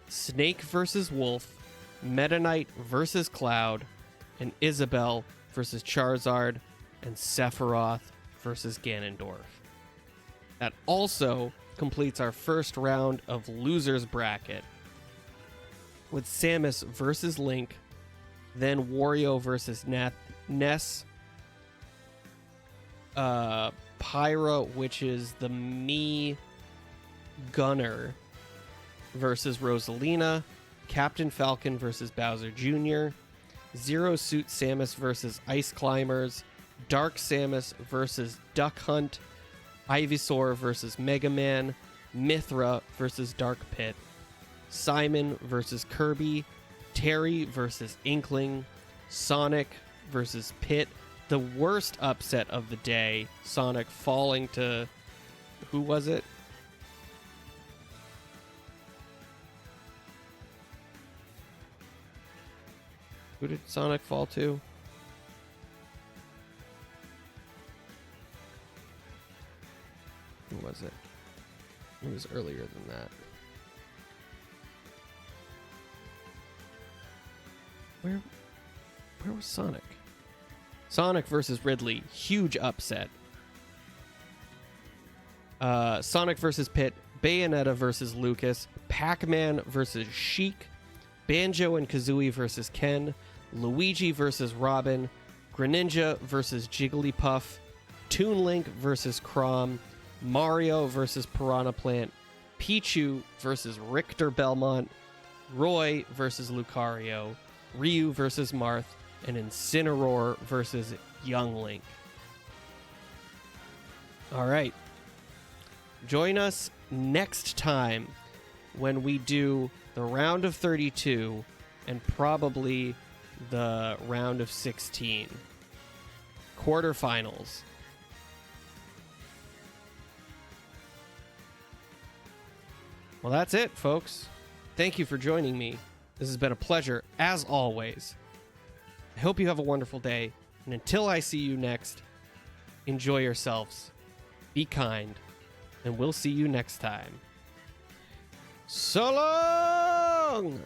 Snake versus Wolf, Meta Knight versus Cloud, and Isabelle versus Charizard, and Sephiroth versus Ganondorf. That also completes our first round of losers bracket, with Samus versus Link, then Wario versus Ness, Pyra, which is the Mii Gunner, versus Rosalina, Captain Falcon versus Bowser Jr., Zero Suit Samus versus Ice Climbers, Dark Samus versus Duck Hunt, Ivysaur versus Mega Man, Mithra versus Dark Pit, Simon versus Kirby, Terry versus Inkling, Sonic versus Pit. The worst upset of the day, Sonic falling to... who was it? Who did Sonic fall to? Who was it? It was earlier than that. Where was Sonic? Sonic versus Ridley. Huge upset. Sonic versus Pit. Bayonetta versus Lucas. Pac-Man versus Sheik. Banjo and Kazooie versus Ken. Luigi versus Robin. Greninja versus Jigglypuff. Toon Link versus Chrom. Mario versus Piranha Plant. Pichu versus Richter Belmont. Roy versus Lucario. Ryu versus Marth. And Incineroar versus Young Link. All right. Join us next time when we do the round of 32 and probably the round of 16. Quarterfinals. Well, that's it, folks. Thank you for joining me. This has been a pleasure, as always. I hope you have a wonderful day, and until I see you next, enjoy yourselves, be kind, and we'll see you next time. So long!